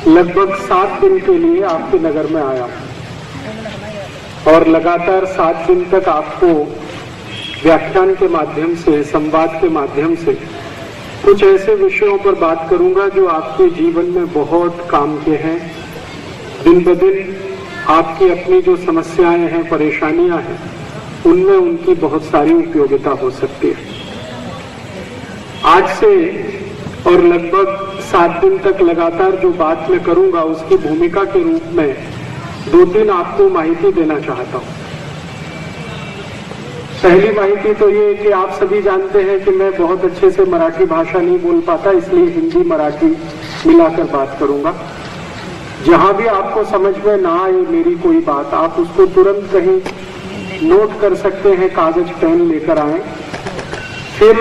लगभग 7 दिन के लिए आपके नगर में आया हूं और लगातार 7 दिन तक आपको व्याख्यान के माध्यम से, संवाद के माध्यम से कुछ ऐसे विषयों पर बात करूंगा जो आपके जीवन में बहुत काम के हैं। दिन ब दिन आपकी अपनी जो समस्याएं हैं, परेशानियां हैं, उनमें उनकी बहुत सारी उपयोगिता हो सकती है। आज से और लगभग 7 दिन तक लगातार जो बात मैं करूंगा उसकी भूमिका के रूप में 2-3 आपको माहिती देना चाहता हूं। पहली माहिती तो ये कि आप सभी जानते हैं कि मैं बहुत अच्छे से मराठी भाषा नहीं बोल पाता, इसलिए हिंदी मराठी मिलाकर बात करूंगा। जहां भी आपको समझ में ना आए मेरी कोई बात, आप उसको तुरंत कहीं नोट कर सकते हैं, कागज पेन लेकर आए। फिर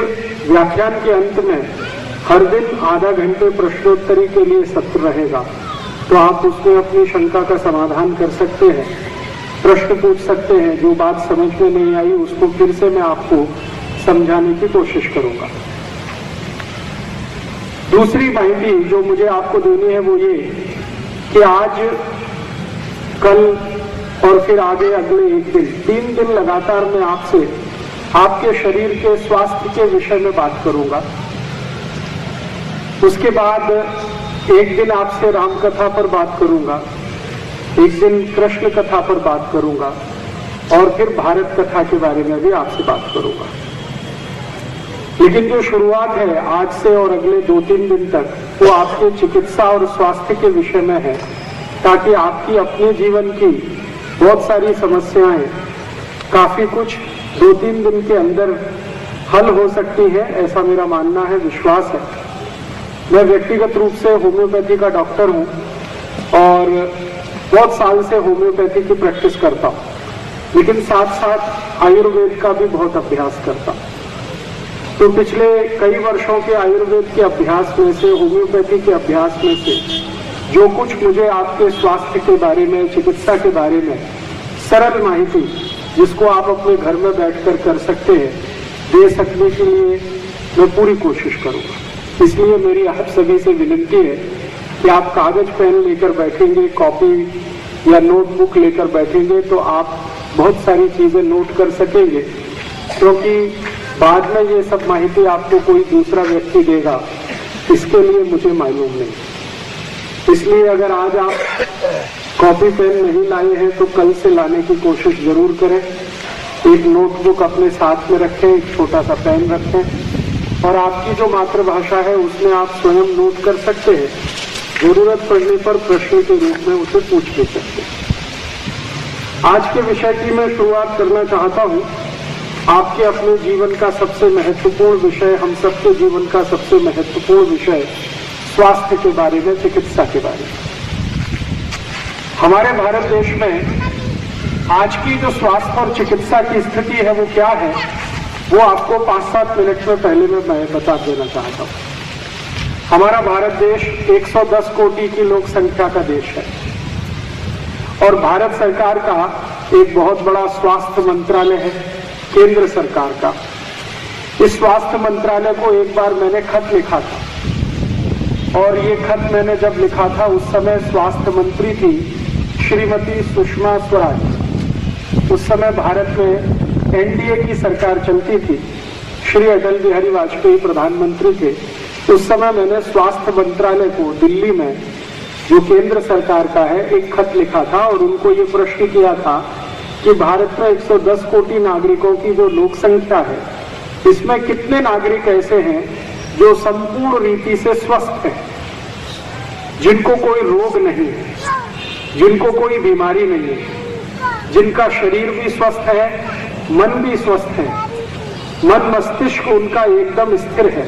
व्याख्यान के अंत में हर दिन आधा घंटे प्रश्नोत्तरी के लिए सत्र रहेगा, तो आप उसमें अपनी शंका का समाधान कर सकते हैं, प्रश्न पूछ सकते हैं। जो बात समझ में नहीं आई उसको फिर से मैं आपको समझाने की कोशिश करूंगा। दूसरी माहिती जो मुझे आपको देनी है वो ये कि आज, कल और फिर आगे अगले 1 दिन, 3 दिन लगातार मैं आपसे आपके शरीर के स्वास्थ्य के विषय में बात करूंगा। उसके बाद 1 दिन आपसे राम कथा पर बात करूंगा, 1 दिन कृष्ण कथा पर बात करूंगा और फिर भारत कथा के बारे में भी आपसे बात करूंगा। लेकिन जो शुरुआत है आज से और अगले 2-3 दिन तक, वो आपके चिकित्सा और स्वास्थ्य के विषय में है, ताकि आपकी अपने जीवन की बहुत सारी समस्याएं काफी कुछ 2-3 दिन के अंदर हल हो सकती है, ऐसा मेरा मानना है, विश्वास है। मैं व्यक्तिगत रूप से होम्योपैथी का डॉक्टर हूं और बहुत साल से होम्योपैथी की प्रैक्टिस करता हूं, लेकिन साथ साथ आयुर्वेद का भी बहुत अभ्यास करता हूं। तो पिछले कई वर्षों के आयुर्वेद के अभ्यास में से, होम्योपैथी के अभ्यास में से जो कुछ मुझे आपके स्वास्थ्य के बारे में, चिकित्सा के बारे में सरल माहिती, जिसको आप अपने घर में बैठकर कर सकते हैं, दे सकने के लिए मैं पूरी कोशिश करूंगा। इसलिए मेरी आप सभी से विनती है कि आप कागज पेन लेकर बैठेंगे, कॉपी या नोटबुक लेकर बैठेंगे तो आप बहुत सारी चीजें नोट कर सकेंगे, क्योंकि बाद में ये सब माहिती आपको कोई दूसरा व्यक्ति देगा, इसके लिए मुझे मालूम नहीं। इसलिए अगर आज आप कॉपी पेन नहीं लाए हैं तो कल से लाने की कोशिश जरूर करें। एक नोटबुक अपने साथ में रखें, एक छोटा सा पेन रखें और आपकी जो मातृभाषा है उसमें आप स्वयं नोट कर सकते हैं। जरूरत पड़ने पर प्रश्न के रूप में उसे पूछ भी सकते हैं। आज के विषय की मैं शुरुआत करना चाहता हूं। आपके अपने जीवन का सबसे महत्वपूर्ण विषय, हम सबके जीवन का सबसे महत्वपूर्ण विषय स्वास्थ्य के बारे में, चिकित्सा के बारे में। हमारे भारत देश में आज की जो स्वास्थ्य और चिकित्सा की स्थिति है वो क्या है, वो आपको 5-7 मिनट में पहले मैं बता देना चाहता हूं। हमारा भारत देश 110 कोटि की लोक संख्या का देश है और भारत सरकार का एक बहुत बड़ा स्वास्थ्य मंत्रालय है, केंद्र सरकार का। इस स्वास्थ्य मंत्रालय को एक बार मैंने खत लिखा था और ये खत मैंने जब लिखा था उस समय स्वास्थ्य मंत्री थी श्रीमती सुषमा स्वराज। उस समय भारत में एनडीए की सरकार चलती थी, श्री अटल बिहारी वाजपेयी प्रधानमंत्री थे। उस समय मैंने स्वास्थ्य मंत्रालय को दिल्ली में, जो केंद्र सरकार का है, एक खत लिखा था और उनको ये प्रश्न किया था कि भारत में 110 कोटि नागरिकों की जो लोक संख्या है, इसमें कितने नागरिक ऐसे हैं जो संपूर्ण रीति से स्वस्थ हैं, जिनको कोई रोग नहीं है, जिनको कोई बीमारी नहीं है, जिनका शरीर भी स्वस्थ है, मन भी स्वस्थ है, मन मस्तिष्क उनका एकदम स्थिर है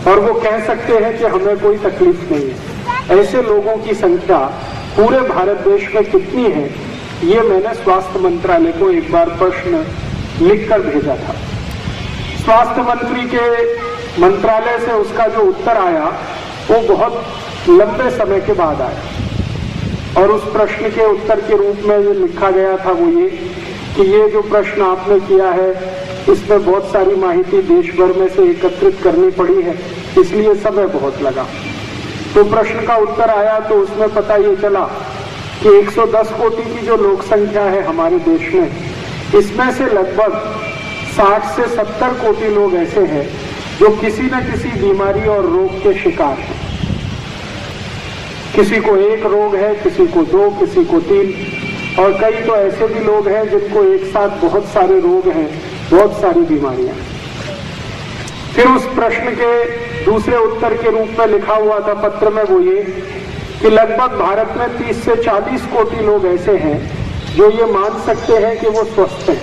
और वो कह सकते हैं कि हमें कोई तकलीफ नहीं है। ऐसे लोगों की संख्या पूरे भारत देश में कितनी है, ये मैंने स्वास्थ्य मंत्रालय को एक बार प्रश्न लिखकर भेजा था। स्वास्थ्य मंत्री के मंत्रालय से उसका जो उत्तर आया वो बहुत लंबे समय के बाद आया और उस प्रश्न के उत्तर के रूप में जो लिखा गया था वो ये कि ये जो प्रश्न आपने किया है इसमें बहुत सारी माहिती देश भर में से एकत्रित करनी पड़ी है, इसलिए समय बहुत लगा। तो प्रश्न का उत्तर आया तो उसमें पता ये चला कि 110 कोटि की जो लोक संख्या है हमारे देश में, इसमें से लगभग 60 से 70 कोटि लोग ऐसे हैं जो किसी न किसी बीमारी और रोग के शिकार हैं। किसी को एक रोग है, किसी को 2, किसी को 3, और कई तो ऐसे भी लोग हैं जिनको एक साथ बहुत सारे रोग हैं, बहुत सारी बीमारियां। फिर उस प्रश्न के दूसरे उत्तर के रूप में लिखा हुआ था पत्र में वो ये कि लगभग भारत में 30 से 40 कोटि लोग ऐसे हैं जो ये मान सकते हैं कि वो स्वस्थ हैं,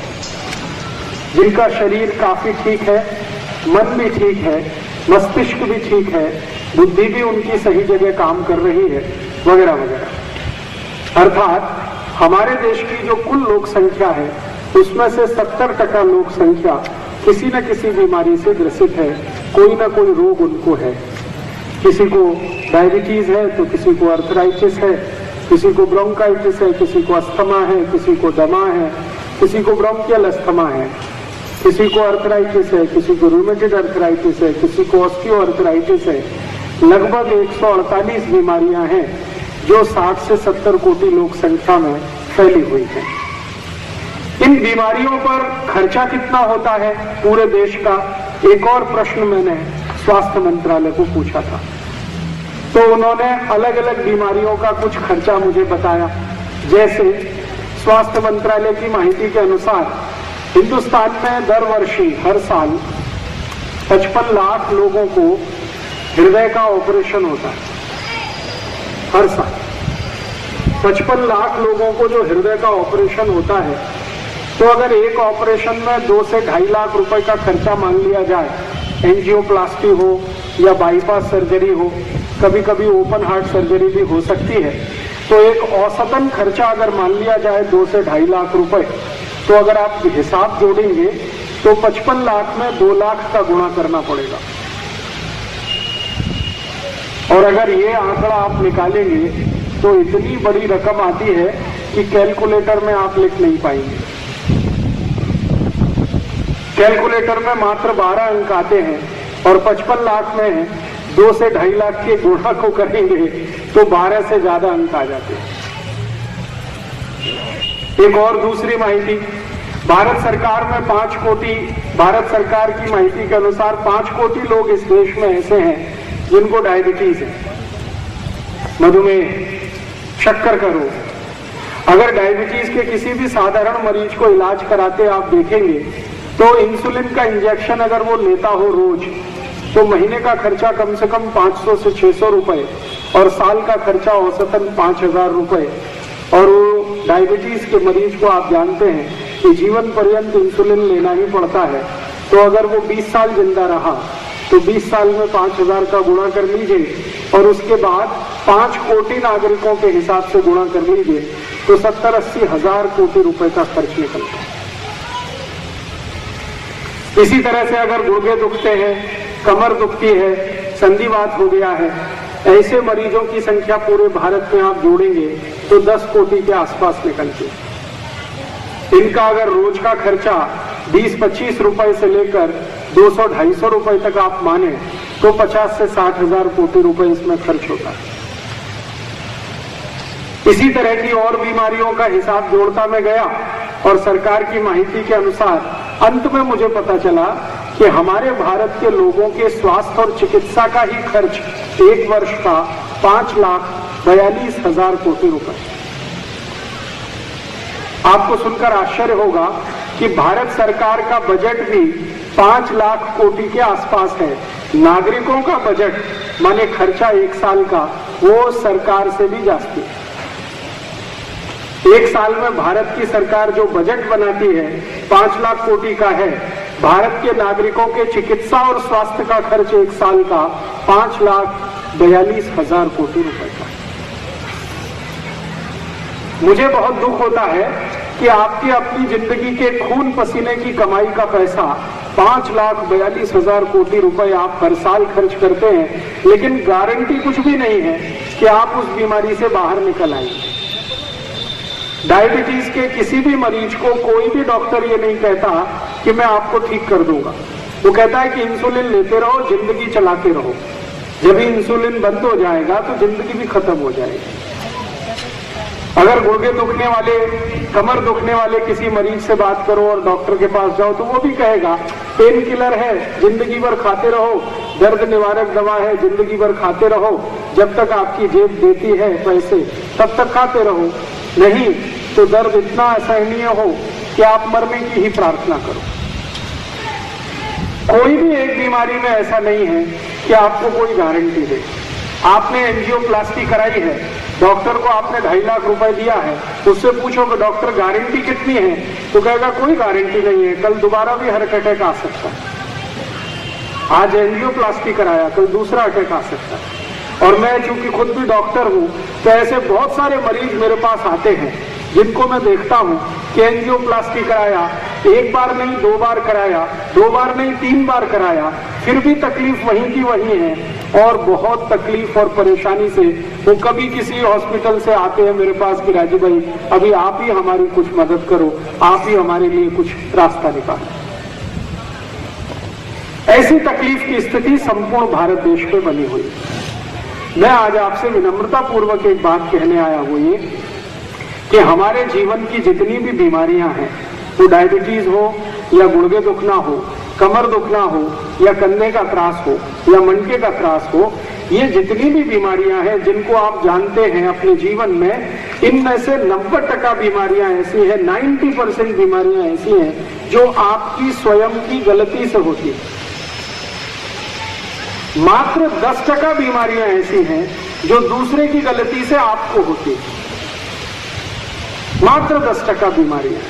जिनका शरीर काफी ठीक है, मन भी ठीक है, मस्तिष्क भी ठीक है, बुद्धि भी उनकी सही जगह काम कर रही है, वगैरह वगैरह। अर्थात हमारे देश की जो कुल लोक संख्या है उसमें से 70% लोक संख्या किसी न किसी बीमारी से ग्रसित है, कोई ना कोई रोग उनको है। किसी को डायबिटीज है तो किसी को अर्थराइटिस है, किसी को ब्रोंकाइटिस है, किसी को अस्थमा है, किसी को दमा है, किसी को ब्रोंकियल अस्थमा है, किसी को अर्थराइटिस है, किसी को रूमेटिड अर्थराइटिस है, किसी को ऑस्टियो अर्थराइटिस है। लगभग 148 बीमारियां हैं जो 60 से 70 कोटि लोक संख्या में फैली हुई है। इन बीमारियों पर खर्चा कितना होता है पूरे देश का, एक और प्रश्न मैंने स्वास्थ्य मंत्रालय को पूछा था, तो उन्होंने अलग अलग बीमारियों का कुछ खर्चा मुझे बताया। जैसे स्वास्थ्य मंत्रालय की माहिती के अनुसार हिंदुस्तान में दर वर्ष हर साल 55 लाख लोगों को हृदय का ऑपरेशन होता है। हर साल 55 लाख लोगों को जो हृदय का ऑपरेशन होता है, तो अगर एक ऑपरेशन में 2 से 2.5 लाख रुपए का खर्चा मान लिया जाए, एंजियोप्लास्टी हो या बाईपास सर्जरी हो, कभी कभी ओपन हार्ट सर्जरी भी हो सकती है, तो एक औसतन खर्चा अगर मान लिया जाए 2 से 2.5 लाख रुपए, तो अगर आप हिसाब जोड़ेंगे तो 55 लाख में 2 लाख का गुणा करना पड़ेगा। और अगर ये आंकड़ा आप निकालेंगे तो इतनी बड़ी रकम आती है कि कैलकुलेटर में आप लिख नहीं पाएंगे। कैलकुलेटर में मात्र 12 अंक आते हैं और 55 लाख में 2 से 2.5 लाख के गुणा को करेंगे तो 12 से ज्यादा अंक आ जाते हैं। एक और दूसरी माहिती, भारत सरकार में 5 कोटि, भारत सरकार की माहिती के अनुसार 5 कोटि लोग इस देश में ऐसे हैं जिनको डायबिटीज है, मधुमेह, शक्कर का रोग। अगर डायबिटीज के किसी भी साधारण मरीज को इलाज कराते आप देखेंगे तो इंसुलिन का इंजेक्शन अगर वो लेता हो रोज, तो महीने का खर्चा कम से कम 500 से 600 रुपए और साल का खर्चा औसतन 5000 रुपए। और वो डायबिटीज के मरीज को आप जानते हैं कि जीवन पर्यंत इंसुलिन लेना ही पड़ता है। तो अगर वो 20 साल जिंदा रहा तो 20 साल में 5000 का गुणा कर लीजिए और उसके बाद 5 कोटि नागरिकों के हिसाब से गुणा कर लीजिए तो 70-80 हजार कोटि रुपए का खर्च निकलता है। इसी तरह से अगर गुर्दे दुखते हैं, कमर दुखती है, संधिवात हो गया है, ऐसे मरीजों की संख्या पूरे भारत में आप जोड़ेंगे तो 10 कोटि के आसपास निकलती है। इनका अगर रोज का खर्चा 20-25 रुपए से लेकर 200-250 रुपए तक आप माने तो 50 से 60 हजार कोटि रुपए इसमें खर्च होता है। इसी तरह की और बीमारियों का हिसाब जोड़ता मैं गया और सरकार की माहिती के अनुसार अंत में मुझे पता चला कि हमारे भारत के लोगों के स्वास्थ्य और चिकित्सा का ही खर्च एक वर्ष का 5,42,000 कोटि रुपए। आपको सुनकर आश्चर्य होगा कि भारत सरकार का बजट भी 5 लाख कोटि के आसपास है। नागरिकों का बजट माने खर्चा एक साल का वो सरकार से भी जास्ती है। एक साल में भारत की सरकार जो बजट बनाती है 5 लाख कोटि का है। भारत के नागरिकों के चिकित्सा और स्वास्थ्य का खर्च एक साल का 5,42,000 कोटि रुपए का। मुझे बहुत दुख होता है कि आपकी अपनी जिंदगी के खून पसीने की कमाई का पैसा 5,42,000 कोटि रुपए आप हर साल खर्च करते हैं, लेकिन गारंटी कुछ भी नहीं है कि आप उस बीमारी से बाहर निकल आएंगे। डायबिटीज के किसी भी मरीज को कोई भी डॉक्टर ये नहीं कहता कि मैं आपको ठीक कर दूंगा। वो कहता है कि इंसुलिन लेते रहो, जिंदगी चलाते रहो। जब इंसुलिन बंद हो जाएगा तो जिंदगी भी खत्म हो जाएगी। अगर गुर्दे दुखने वाले, कमर दुखने वाले किसी मरीज से बात करो और डॉक्टर के पास जाओ तो वो भी कहेगा पेन किलर है, जिंदगी भर खाते रहो, दर्द निवारक दवा है, जिंदगी भर खाते रहो, जब तक आपकी जेब देती है पैसे तब तक खाते रहो, नहीं तो दर्द इतना असहनीय हो कि आप मरने की ही प्रार्थना करो। कोई भी एक बीमारी में ऐसा नहीं है कि आपको कोई गारंटी दे। आपने एंजियोप्लास्टी कराई है, डॉक्टर को आपने 2.5 लाख रुपए दिया है, उससे पूछो कि डॉक्टर गारंटी कितनी है, तो कहेगा कोई गारंटी नहीं है, कल दोबारा भी हार्ट अटैक आ सकता है। आज एंजियोप्लास्टी कराया, कल दूसरा अटैक आ सकता है। और मैं चूंकि खुद भी डॉक्टर हूं तो ऐसे बहुत सारे मरीज मेरे पास आते हैं जिनको मैं देखता हूं कि एंजियोप्लास्टी कराया, 1 बार नहीं 2 बार कराया, 2 बार नहीं 3 बार कराया, फिर भी तकलीफ वहीं की वहीं है और बहुत तकलीफ और परेशानी से वो कभी किसी हॉस्पिटल से आते हैं मेरे पास कि राजू भाई अभी आप ही हमारी कुछ मदद करो, आप ही हमारे लिए कुछ रास्ता निकालो। ऐसी तकलीफ की स्थिति संपूर्ण भारत देश में बनी हुई है। मैं आज आपसे विनम्रता पूर्वक एक बात कहने आया हूं ये कि हमारे जीवन की जितनी भी बीमारियां हैं, वो डायबिटीज हो या गुर्दे दुखना हो, कमर दुखना हो या कंधे का त्रास हो या मनके का त्रास हो, ये जितनी भी बीमारियां हैं जिनको आप जानते हैं अपने जीवन में, इनमें से 90% बीमारियां ऐसी हैं, 90% बीमारियां ऐसी हैं जो आपकी स्वयं की गलती से होती है। मात्र 10% बीमारियां ऐसी हैं जो दूसरे की गलती से आपको होती है। मात्र 10% बीमारियां,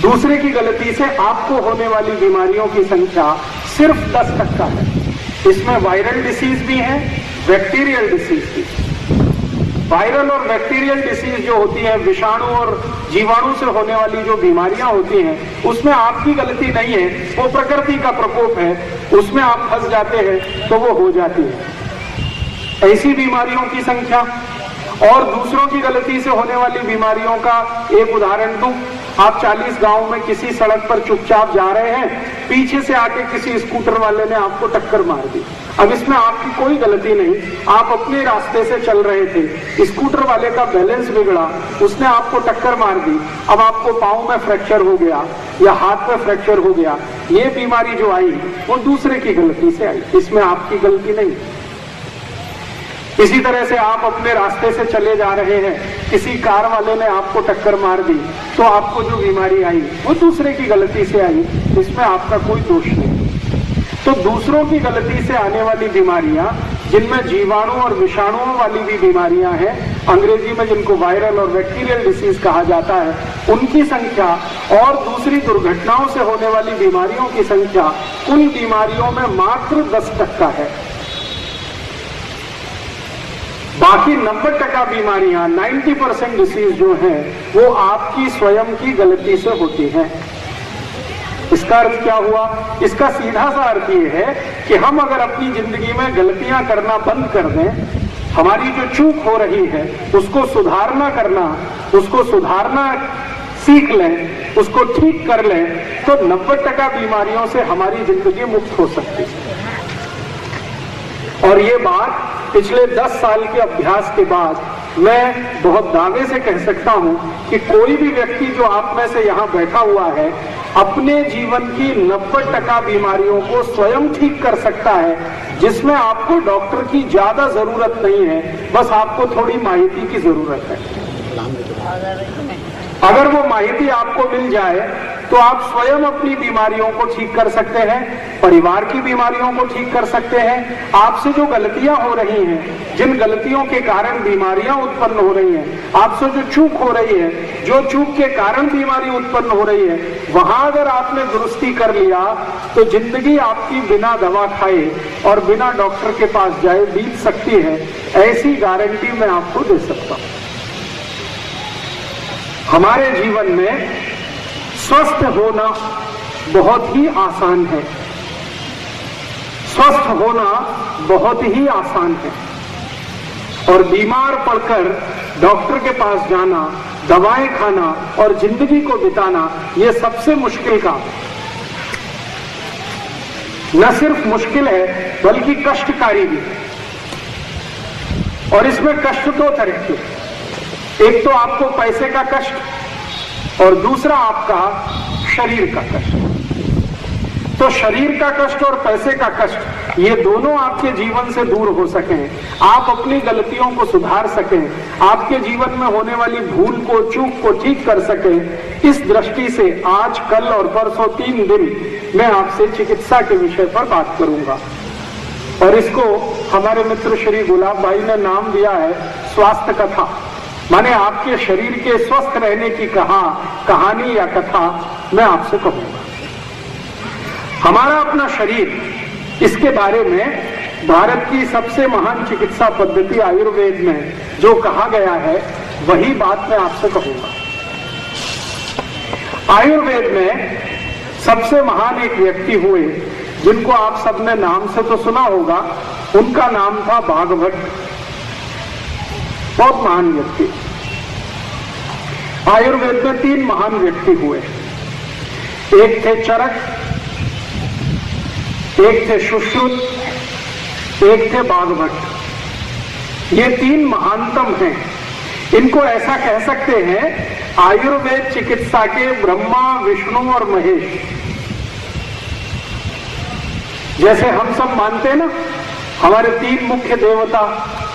दूसरे की गलती से आपको होने वाली बीमारियों की संख्या सिर्फ 10% है। इसमें वायरल डिसीज भी है, बैक्टीरियल डिसीज भी। वायरल और बैक्टीरियल डिसीज जो होती है, विषाणु और जीवाणु से होने वाली जो बीमारियां होती हैं, उसमें आपकी गलती नहीं है, वो प्रकृति का प्रकोप है, उसमें आप फंस जाते हैं तो वो हो जाती है। ऐसी बीमारियों की संख्या और दूसरों की गलती से होने वाली बीमारियों का एक उदाहरण दूं। आप 40 गांव में किसी सड़क पर चुपचाप जा रहे हैं, पीछे से आके किसी स्कूटर वाले ने आपको टक्कर मार दी। अब इसमें आपकी कोई गलती नहीं, आप अपने रास्ते से चल रहे थे, स्कूटर वाले का बैलेंस बिगड़ा, उसने आपको टक्कर मार दी, अब आपको पांव में फ्रैक्चर हो गया या हाथ में फ्रैक्चर हो गया। ये बीमारी जो आई वो दूसरे की गलती से आई, इसमें आपकी गलती नहीं। इसी तरह से आप अपने रास्ते से चले जा रहे हैं, किसी कार वाले ने आपको टक्कर मार दी, तो आपको जो बीमारी आई वो दूसरे की गलती से आई, इसमें आपका कोई दोष नहीं। तो दूसरों की गलती से आने वाली बीमारियां, जिनमें जीवाणु और विषाणुओं वाली भी बीमारियां हैं, अंग्रेजी में जिनको वायरल और बैक्टीरियल डिसीज कहा जाता है, उनकी संख्या और दूसरी दुर्घटनाओं से होने वाली बीमारियों की संख्या कुल बीमारियों में मात्र 10% है। बाकी 90% बीमारियां, 90% डिसीज जो हैं, वो आपकी स्वयं की गलती से होती हैं। इसका अर्थ क्या हुआ? इसका सीधा सा अर्थ ये है कि हम अगर अपनी जिंदगी में गलतियां करना बंद कर दें, हमारी जो चूक हो रही है उसको सुधारना सीख लें, उसको ठीक कर लें, तो 90% बीमारियों से हमारी जिंदगी मुक्त हो सकती है। और ये बात पिछले 10 साल के अभ्यास के बाद मैं बहुत दावे से कह सकता हूं कि कोई भी व्यक्ति जो आप में से यहां बैठा हुआ है, अपने जीवन की 90% बीमारियों को स्वयं ठीक कर सकता है, जिसमें आपको डॉक्टर की ज्यादा जरूरत नहीं है, बस आपको थोड़ी माहिती की जरूरत है। अगर वो माहिती आपको मिल जाए तो आप स्वयं अपनी बीमारियों को ठीक कर सकते हैं, परिवार की बीमारियों को ठीक कर सकते हैं। आपसे जो गलतियां हो रही हैं, जिन गलतियों के कारण बीमारियां उत्पन्न हो रही हैं, आपसे जो चूक हो रही है, जो चूक के कारण बीमारी उत्पन्न हो रही है, वहां अगर आपने दुरुस्ती कर लिया तो जिंदगी आपकी बिना दवा खाए और बिना डॉक्टर के पास जाए बीत सकती है। ऐसी गारंटी मैं आपको दे सकता हूं। हमारे जीवन में स्वस्थ होना बहुत ही आसान है, स्वस्थ होना बहुत ही आसान है, और बीमार पड़कर डॉक्टर के पास जाना, दवाएं खाना और जिंदगी को बिताना, यह सबसे मुश्किल काम। न सिर्फ मुश्किल है बल्कि कष्टकारी भी है। और इसमें कष्ट दो तरह के, एक तो आपको पैसे का कष्ट और दूसरा आपका शरीर का कष्ट। तो शरीर का कष्ट और पैसे का कष्ट ये दोनों आपके जीवन से दूर हो सकें, आप अपनी गलतियों को सुधार सकें, आपके जीवन में होने वाली भूल को, चूक को ठीक कर सकें, इस दृष्टि से आज, कल और परसों 3 दिन मैं आपसे चिकित्सा के विषय पर बात करूंगा। और इसको हमारे मित्र श्री गुलाब भाई ने नाम दिया है स्वास्थ्य कथा, माने आपके शरीर के स्वस्थ रहने की कहानी या कथा मैं आपसे कहूंगा। हमारा अपना शरीर, इसके बारे में भारत की सबसे महान चिकित्सा पद्धति आयुर्वेद में जो कहा गया है वही बात मैं आपसे कहूंगा। आयुर्वेद में सबसे महान एक व्यक्ति हुए जिनको आप सबने नाम से तो सुना होगा, उनका नाम था भागवत। बहुत महान व्यक्ति। आयुर्वेद में 3 महान व्यक्ति हुए, एक थे चरक, एक थे सुश्रुत, एक थे भागवत। ये 3 महानतम हैं। इनको ऐसा कह सकते हैं आयुर्वेद चिकित्सा के ब्रह्मा, विष्णु और महेश। जैसे हम सब मानते हैं ना, हमारे 3 मुख्य देवता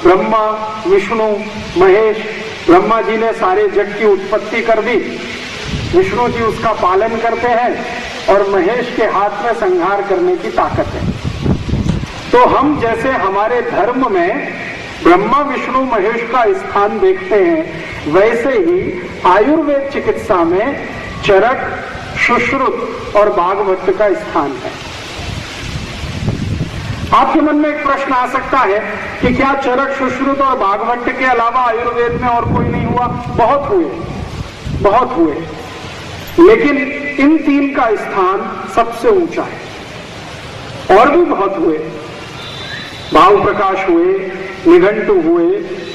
ब्रह्मा, विष्णु, महेश। ब्रह्मा जी ने सारे जग की उत्पत्ति कर दी, विष्णु जी उसका पालन करते हैं और महेश के हाथ में संहार करने की ताकत है। तो हम जैसे हमारे धर्म में ब्रह्मा, विष्णु, महेश का स्थान देखते हैं, वैसे ही आयुर्वेद चिकित्सा में चरक, सुश्रुत और भागवत का स्थान है। आपके मन में एक प्रश्न आ सकता है कि क्या चरक, सुश्रुत और भागवत के अलावा आयुर्वेद में और कोई नहीं हुआ? बहुत हुए, लेकिन इन 3 का स्थान सबसे ऊंचा है। और भी बहुत हुए, भाव प्रकाश हुए, निघंटु हुए,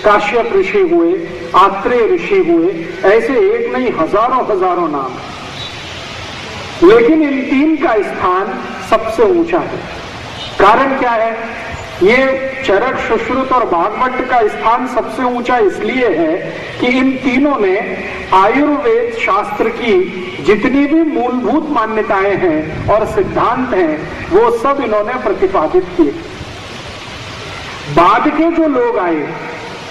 काश्यप ऋषि हुए, आत्रेय ऋषि हुए, ऐसे एक नहीं हजारों नाम। लेकिन इन 3 का स्थान सबसे ऊंचा है। कारण क्या है? ये चरक, सुश्रुत और भागवत का स्थान सबसे ऊंचा इसलिए है कि इन तीनों ने आयुर्वेद शास्त्र की जितनी भी मूलभूत मान्यताएं हैं और सिद्धांत हैं वो सब इन्होंने प्रतिपादित किए। बाद के जो लोग आए,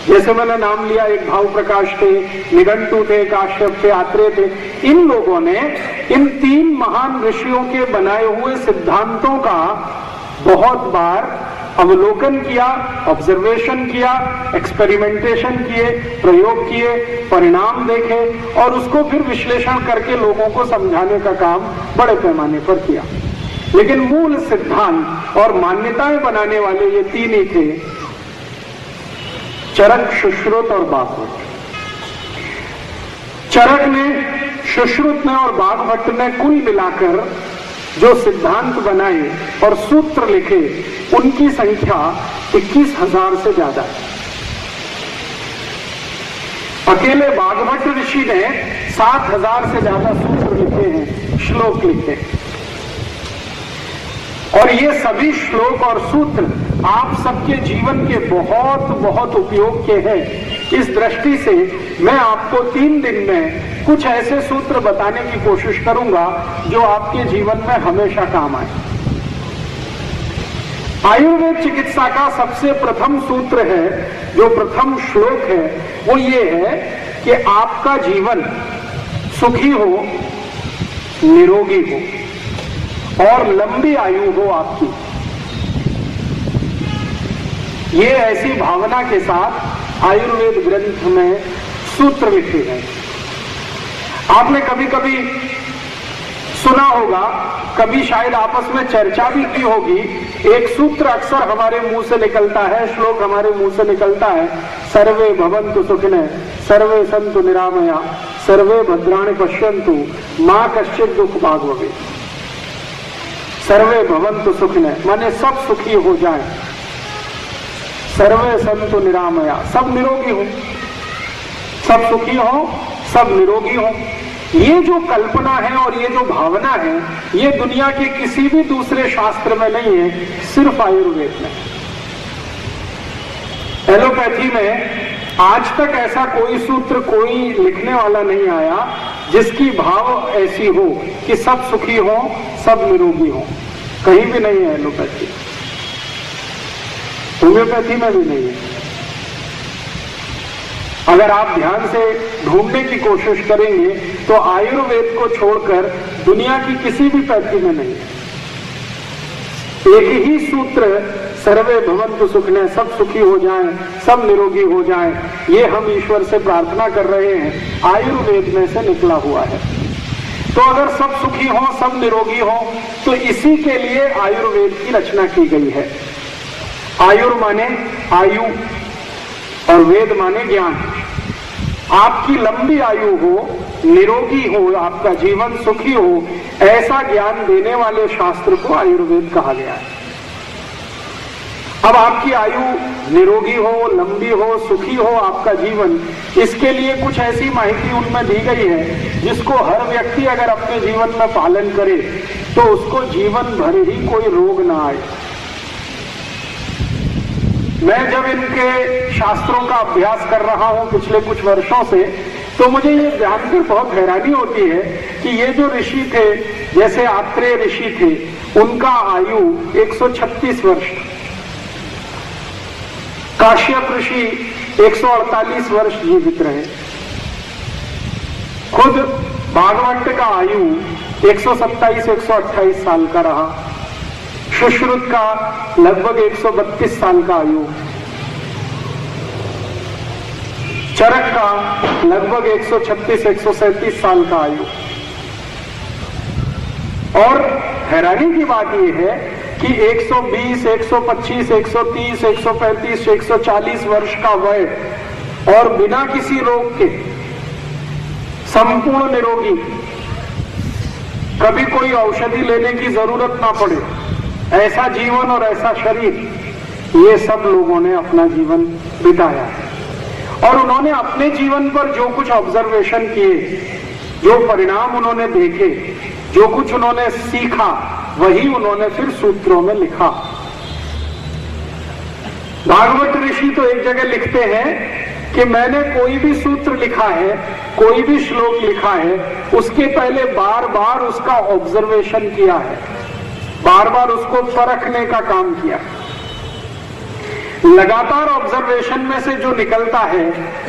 जैसे मैंने नाम लिया, एक भाव प्रकाश थे, निघंटु थे, काश्यप थे, आत्रेय थे, इन लोगों ने इन 3 महान ऋषियों के बनाए हुए सिद्धांतों का बहुत बार अवलोकन किया, ऑब्जर्वेशन किया, एक्सपेरिमेंटेशन किए, प्रयोग किए, परिणाम देखे और उसको फिर विश्लेषण करके लोगों को समझाने का काम बड़े पैमाने पर किया। लेकिन मूल सिद्धांत और मान्यताएं बनाने वाले ये 3 ही थे, चरक, सुश्रुत और भागवत। चरक ने, सुश्रुत ने और भागवत ने कुल मिलाकर जो सिद्धांत बनाए और सूत्र लिखे, उनकी संख्या 21,000 से ज्यादा है। अकेले भागवत ऋषि ने 7,000 से ज्यादा सूत्र लिखे हैं, श्लोक लिखे हैं। और ये सभी श्लोक और सूत्र आप सबके जीवन के बहुत उपयोग के हैं। इस दृष्टि से मैं आपको 3 दिन में कुछ ऐसे सूत्र बताने की कोशिश करूंगा जो आपके जीवन में हमेशा काम आए। आयुर्वेद चिकित्सा का सबसे प्रथम सूत्र है, जो प्रथम श्लोक है, वो ये है कि आपका जीवन सुखी हो, निरोगी हो और लंबी आयु हो आपकी। ये ऐसी भावना के साथ आयुर्वेद ग्रंथ में सूत्र लिखे गए। आपने कभी कभी सुना होगा, कभी शायद आपस में चर्चा भी की होगी, एक सूत्र अक्सर हमारे मुंह से निकलता है, श्लोक हमारे मुंह से निकलता है, सर्वे भवन्तु सुखिनः, सर्वे सन्तु निरामया, सर्वे भद्राणि पश्यन्तु, मां कश्चित् दुःख भाग् भवेत्। सर्वे भवन्तु सुखिनः माने सब सुखी हो जाएं, सर्वे सन्तु निरामया सब निरोगी हो, सब सुखी हो, सब निरोगी हो। ये जो कल्पना है और ये जो भावना है, ये दुनिया के किसी भी दूसरे शास्त्र में नहीं है, सिर्फ आयुर्वेद में। एलोपैथी में आज तक ऐसा कोई सूत्र, कोई लिखने वाला नहीं आया जिसकी भाव ऐसी हो कि सब सुखी हो, सब निरोगी हो। कहीं भी नहीं है एलोपैथी, होम्योपैथी में भी नहीं है। अगर आप ध्यान से ढूंढने की कोशिश करेंगे तो आयुर्वेद को छोड़कर दुनिया की किसी भी पैथी में नहीं है। एक ही सूत्र, सर्वे भवन्तु सुखिनः, सब सुखी हो जाएं, सब निरोगी हो जाएं, ये हम ईश्वर से प्रार्थना कर रहे हैं, आयुर्वेद में से निकला हुआ है। तो अगर सब सुखी हो, सब निरोगी हो, तो इसी के लिए आयुर्वेद की रचना की गई है। आयुर माने आयु और वेद माने ज्ञान। आपकी लंबी आयु हो, निरोगी हो, आपका जीवन सुखी हो, ऐसा ज्ञान देने वाले शास्त्र को आयुर्वेद कहा गया है। अब आपकी आयु निरोगी हो, लंबी हो, सुखी हो आपका जीवन, इसके लिए कुछ ऐसी माहिती उनमें दी गई है जिसको हर व्यक्ति अगर अपने जीवन में पालन करे तो उसको जीवन भर ही कोई रोग ना आए। मैं जब इनके शास्त्रों का अभ्यास कर रहा हूं पिछले कुछ वर्षों से, तो मुझे ये जानकर बहुत हैरानी होती है कि ये जो ऋषि थे, जैसे आत्रेय ऋषि थे, उनका आयु 136 वर्ष, काश्यप ऋषि 148 वर्ष जीवित रहे, खुद भागवत का आयु 127-128 साल का रहा, सुश्रुत का लगभग 132 साल का आयु, चरक का लगभग 136-137 साल का आयु। और हैरानी की बात यह है कि 120, 125, 130, 135, 140 वर्ष का वय और बिना किसी रोग के संपूर्ण निरोगी, कभी कोई औषधि लेने की जरूरत ना पड़े, ऐसा जीवन और ऐसा शरीर, ये सब लोगों ने अपना जीवन बिताया है। और उन्होंने अपने जीवन पर जो कुछ ऑब्जर्वेशन किए, जो परिणाम उन्होंने देखे, जो कुछ उन्होंने सीखा, वही उन्होंने फिर सूत्रों में लिखा। भागवत ऋषि तो एक जगह लिखते हैं कि मैंने कोई भी सूत्र लिखा है, कोई भी श्लोक लिखा है, उसके पहले बार बार उसका ऑब्जर्वेशन किया है, बार बार उसको परखने का काम किया। लगातार ऑब्जर्वेशन में से जो निकलता है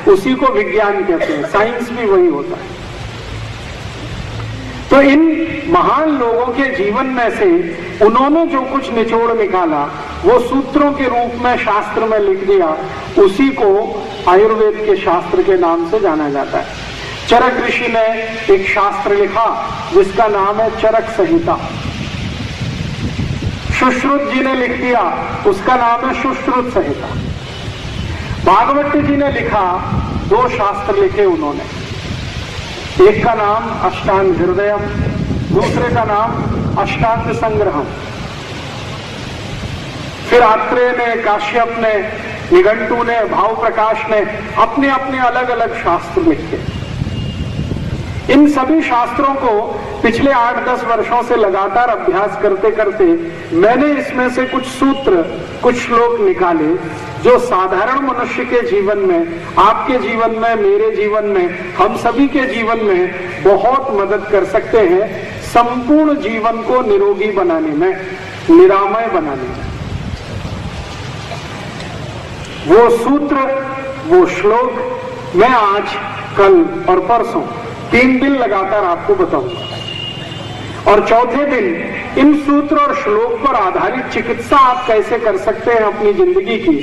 उसी को विज्ञान कहते हैं, साइंस भी वही होता है। तो इन महान लोगों के जीवन में से उन्होंने जो कुछ निचोड़ निकाला वो सूत्रों के रूप में शास्त्र में लिख दिया, उसी को आयुर्वेद के शास्त्र के नाम से जाना जाता है। चरक ऋषि ने एक शास्त्र लिखा जिसका नाम है चरक संहिता। सुश्रुत जी ने लिख दिया, उसका नाम है सुश्रुत संहिता। भागवत जी ने लिखा, 2 शास्त्र लिखे उन्होंने, एक का नाम अष्टांग हृदयम, दूसरे का नाम अष्टांग संग्रहम। फिर आत्रेय ने, काश्यप ने, निघंटू ने, भाव प्रकाश ने अपने अपने अलग अलग शास्त्र लिखे। इन सभी शास्त्रों को पिछले 8-10 वर्षों से लगातार अभ्यास करते करते मैंने इसमें से कुछ सूत्र, कुछ श्लोक निकाले जो साधारण मनुष्य के जीवन में, आपके जीवन में, मेरे जीवन में, हम सभी के जीवन में बहुत मदद कर सकते हैं संपूर्ण जीवन को निरोगी बनाने में, निरामय बनाने में। वो सूत्र, वो श्लोक मैं आज, कल और परसों 3 दिन लगातार आपको बताऊंगा, और चौथे दिन इन सूत्र और श्लोक पर आधारित चिकित्सा आप कैसे कर सकते हैं अपनी जिंदगी की,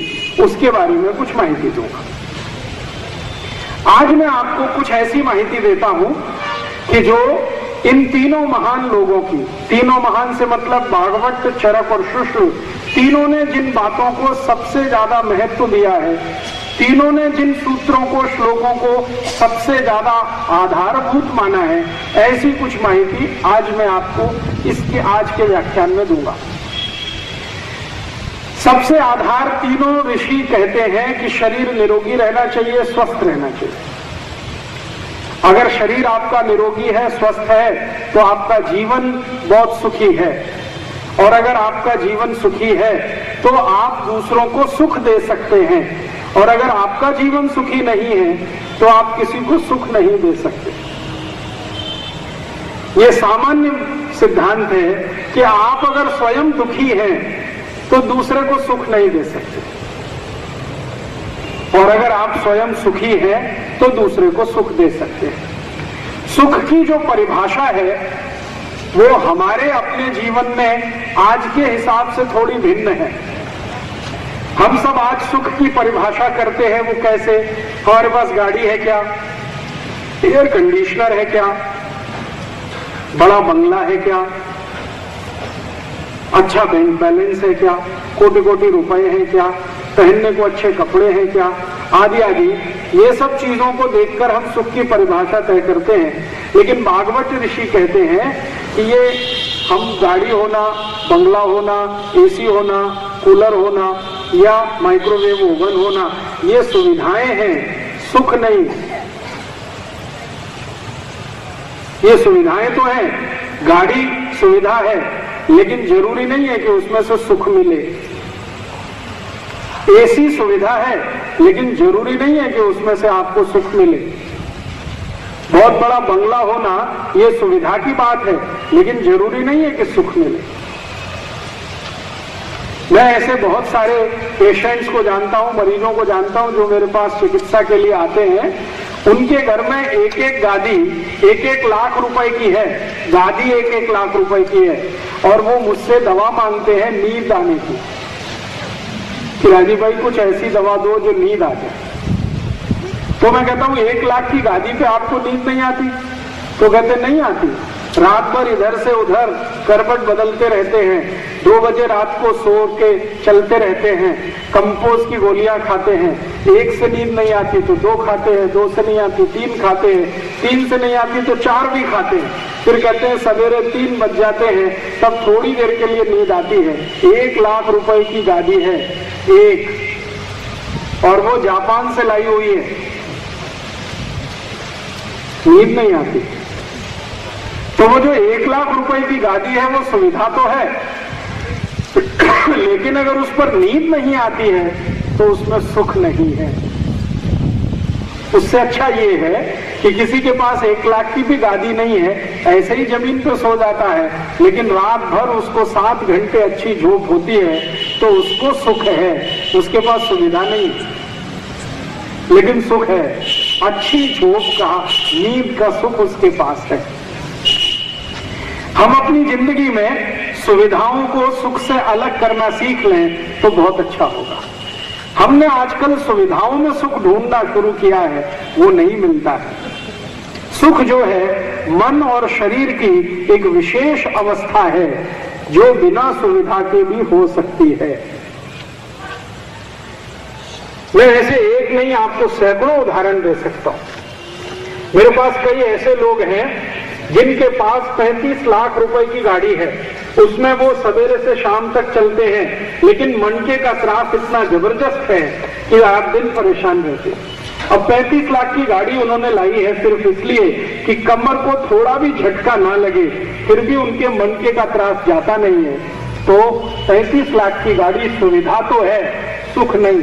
उसके बारे में कुछ माहिती दूंगा। आज मैं आपको कुछ ऐसी माहिती देता हूं कि जो इन तीनों महान लोगों की, तीनों महान से मतलब भागवत, चरक और सुश्रुत, तीनों ने जिन बातों को सबसे ज्यादा महत्व दिया है, तीनों ने जिन सूत्रों को, श्लोकों को सबसे ज्यादा आधारभूत माना है, ऐसी कुछ माहिती आज मैं आपको इसके आज के व्याख्यान में दूंगा। सबसे आधार तीनों ऋषि कहते हैं कि शरीर निरोगी रहना चाहिए, स्वस्थ रहना चाहिए। अगर शरीर आपका निरोगी है, स्वस्थ है, तो आपका जीवन बहुत सुखी है। और अगर आपका जीवन सुखी है तो आप दूसरों को सुख दे सकते हैं, और अगर आपका जीवन सुखी नहीं है तो आप किसी को सुख नहीं दे सकते। ये सामान्य सिद्धांत है कि आप अगर स्वयं दुखी हैं तो दूसरे को सुख नहीं दे सकते, और अगर आप स्वयं सुखी हैं तो दूसरे को सुख दे सकते हैं। सुख की जो परिभाषा है वो हमारे अपने जीवन में आज के हिसाब से थोड़ी भिन्न है। हम सब आज सुख की परिभाषा करते हैं, वो कैसे? हमारे पास गाड़ी है क्या, एयर कंडीशनर है क्या, बड़ा बंगला है क्या, अच्छा बैंक बैलेंस है क्या, कोटि कोटि रुपए हैं क्या, पहनने को अच्छे कपड़े हैं क्या, आदि आदि। ये सब चीजों को देखकर हम सुख की परिभाषा तय करते हैं। लेकिन भागवत ऋषि कहते हैं कि ये हम गाड़ी होना, बंगला होना, एसी होना, कूलर होना या माइक्रोवेव ओवन होना, ये सुविधाएं हैं, सुख नहीं। ये सुविधाएं तो हैं, गाड़ी सुविधा है, लेकिन जरूरी नहीं है कि उसमें से सुख मिले। एसी सुविधा है, लेकिन जरूरी नहीं है कि उसमें से आपको सुख मिले। बहुत बड़ा बंगला होना ये सुविधा की बात है, लेकिन जरूरी नहीं है कि सुख मिले। मैं ऐसे बहुत सारे पेशेंट्स को जानता हूं, मरीजों को जानता हूं जो मेरे पास चिकित्सा के लिए आते हैं। उनके घर में एक एक गादी 1-1 लाख रुपए की है, गादी 1-1 लाख रुपए की है, और वो मुझसे दवा मांगते हैं नींद आने की कि राजीव भाई कुछ ऐसी दवा दो जो नींद आ जाए। तो मैं कहता हूं 1 लाख की गादी पे आपको नींद नहीं आती? तो कहते नहीं आती। रात भर इधर से उधर करवट बदलते रहते हैं, 2 बजे रात को सो के चलते रहते हैं, कंपोज की गोलियां खाते हैं, 1 से नींद नहीं आती तो 2 खाते हैं, 2 से नहीं आती 3 खाते हैं, 3 से नहीं आती तो 4 भी खाते हैं। फिर कहते हैं सवेरे 3 बज जाते हैं, तब थोड़ी देर के लिए नींद आती है। 1 लाख रुपए की गादी है एक, और वो जापान से लाई हुई है, नींद नहीं आती। तो वो जो 1 लाख रुपए की गादी है वो सुविधा तो है, लेकिन अगर उस पर नींद नहीं आती है तो उसमें सुख नहीं है। उससे अच्छा ये है कि किसी के पास 1 लाख की भी गादी नहीं है, ऐसे ही जमीन पे सो जाता है, लेकिन रात भर उसको 7 घंटे अच्छी झोप होती है, तो उसको सुख है। उसके पास सुविधा नहीं है, लेकिन सुख है। अच्छी झोप का, नींद का सुख उसके पास है। हम अपनी जिंदगी में सुविधाओं को सुख से अलग करना सीख लें तो बहुत अच्छा होगा। हमने आजकल सुविधाओं में सुख ढूंढना शुरू किया है, वो नहीं मिलता है। सुख जो है मन और शरीर की एक विशेष अवस्था है जो बिना सुविधा के भी हो सकती है। मैं ऐसे एक नहीं आपको सैकड़ों उदाहरण दे सकता हूं। मेरे पास कई ऐसे लोग हैं जिनके पास 35 लाख रुपए की गाड़ी है, उसमें वो सवेरे से शाम तक चलते हैं, लेकिन मनके का त्रास इतना जबरदस्त है कि रात दिन परेशान रहते। अब 35 लाख की गाड़ी उन्होंने लाई है सिर्फ इसलिए कि कमर को थोड़ा भी झटका ना लगे, फिर भी उनके मनके का त्रास जाता नहीं है। तो 35 लाख की गाड़ी सुविधा तो है, सुख नहीं।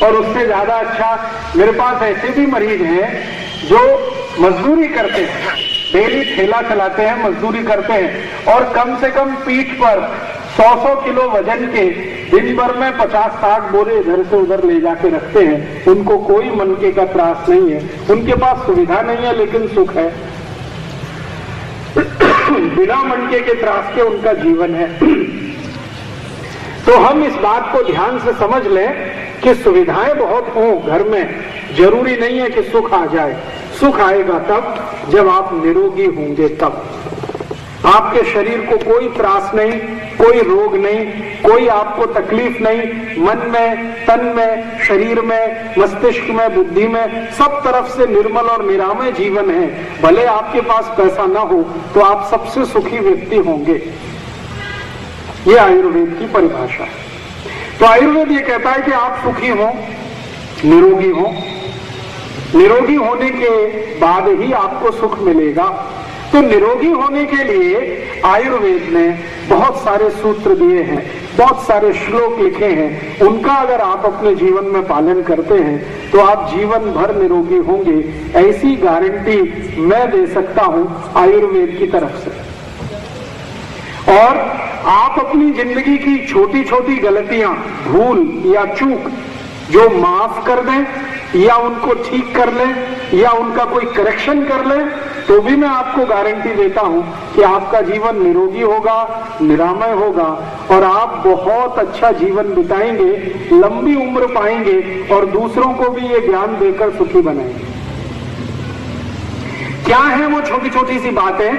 और उससे ज्यादा अच्छा मेरे पास ऐसे भी मरीज हैं जो मजदूरी करते हैं, डेली ठेला चलाते हैं, मजदूरी करते हैं, और कम से कम पीठ पर 100-100 किलो वजन के दिन भर में 50-60 बोरे इधर से उधर ले जाके रखते हैं। उनको कोई मनके का त्रास नहीं है, उनके पास सुविधा नहीं है, लेकिन सुख है। बिना मनके के त्रास के उनका जीवन है। तो हम इस बात को ध्यान से समझ लें कि सुविधाएं बहुत हों घर में, जरूरी नहीं है कि सुख आ जाए। सुख आएगा तब जब आप निरोगी होंगे, तब आपके शरीर को कोई त्रास नहीं, कोई रोग नहीं, कोई आपको तकलीफ नहीं। मन में, तन में, शरीर में, मस्तिष्क में, बुद्धि में, सब तरफ से निर्मल और निरामय जीवन है। भले आपके पास पैसा ना हो तो आप सबसे सुखी व्यक्ति होंगे। ये आयुर्वेद की परिभाषा है। तो आयुर्वेद ये कहता है कि आप सुखी हो, निरोगी हो, निरोगी होने के बाद ही आपको सुख मिलेगा। तो निरोगी होने के लिए आयुर्वेद ने बहुत सारे सूत्र दिए हैं, बहुत सारे श्लोक लिखे हैं। उनका अगर आप अपने जीवन में पालन करते हैं तो आप जीवन भर निरोगी होंगे, ऐसी गारंटी मैं दे सकता हूं आयुर्वेद की तरफ से। और आप अपनी जिंदगी की छोटी छोटी गलतियां, भूल या चूक जो माफ कर दें या उनको ठीक कर लें या उनका कोई करेक्शन कर लें, तो भी मैं आपको गारंटी देता हूं कि आपका जीवन निरोगी होगा, निरामय होगा और आप बहुत अच्छा जीवन बिताएंगे, लंबी उम्र पाएंगे और दूसरों को भी ये ज्ञान देकर सुखी बनाएंगे। क्या है वो छोटी छोटी सी बातें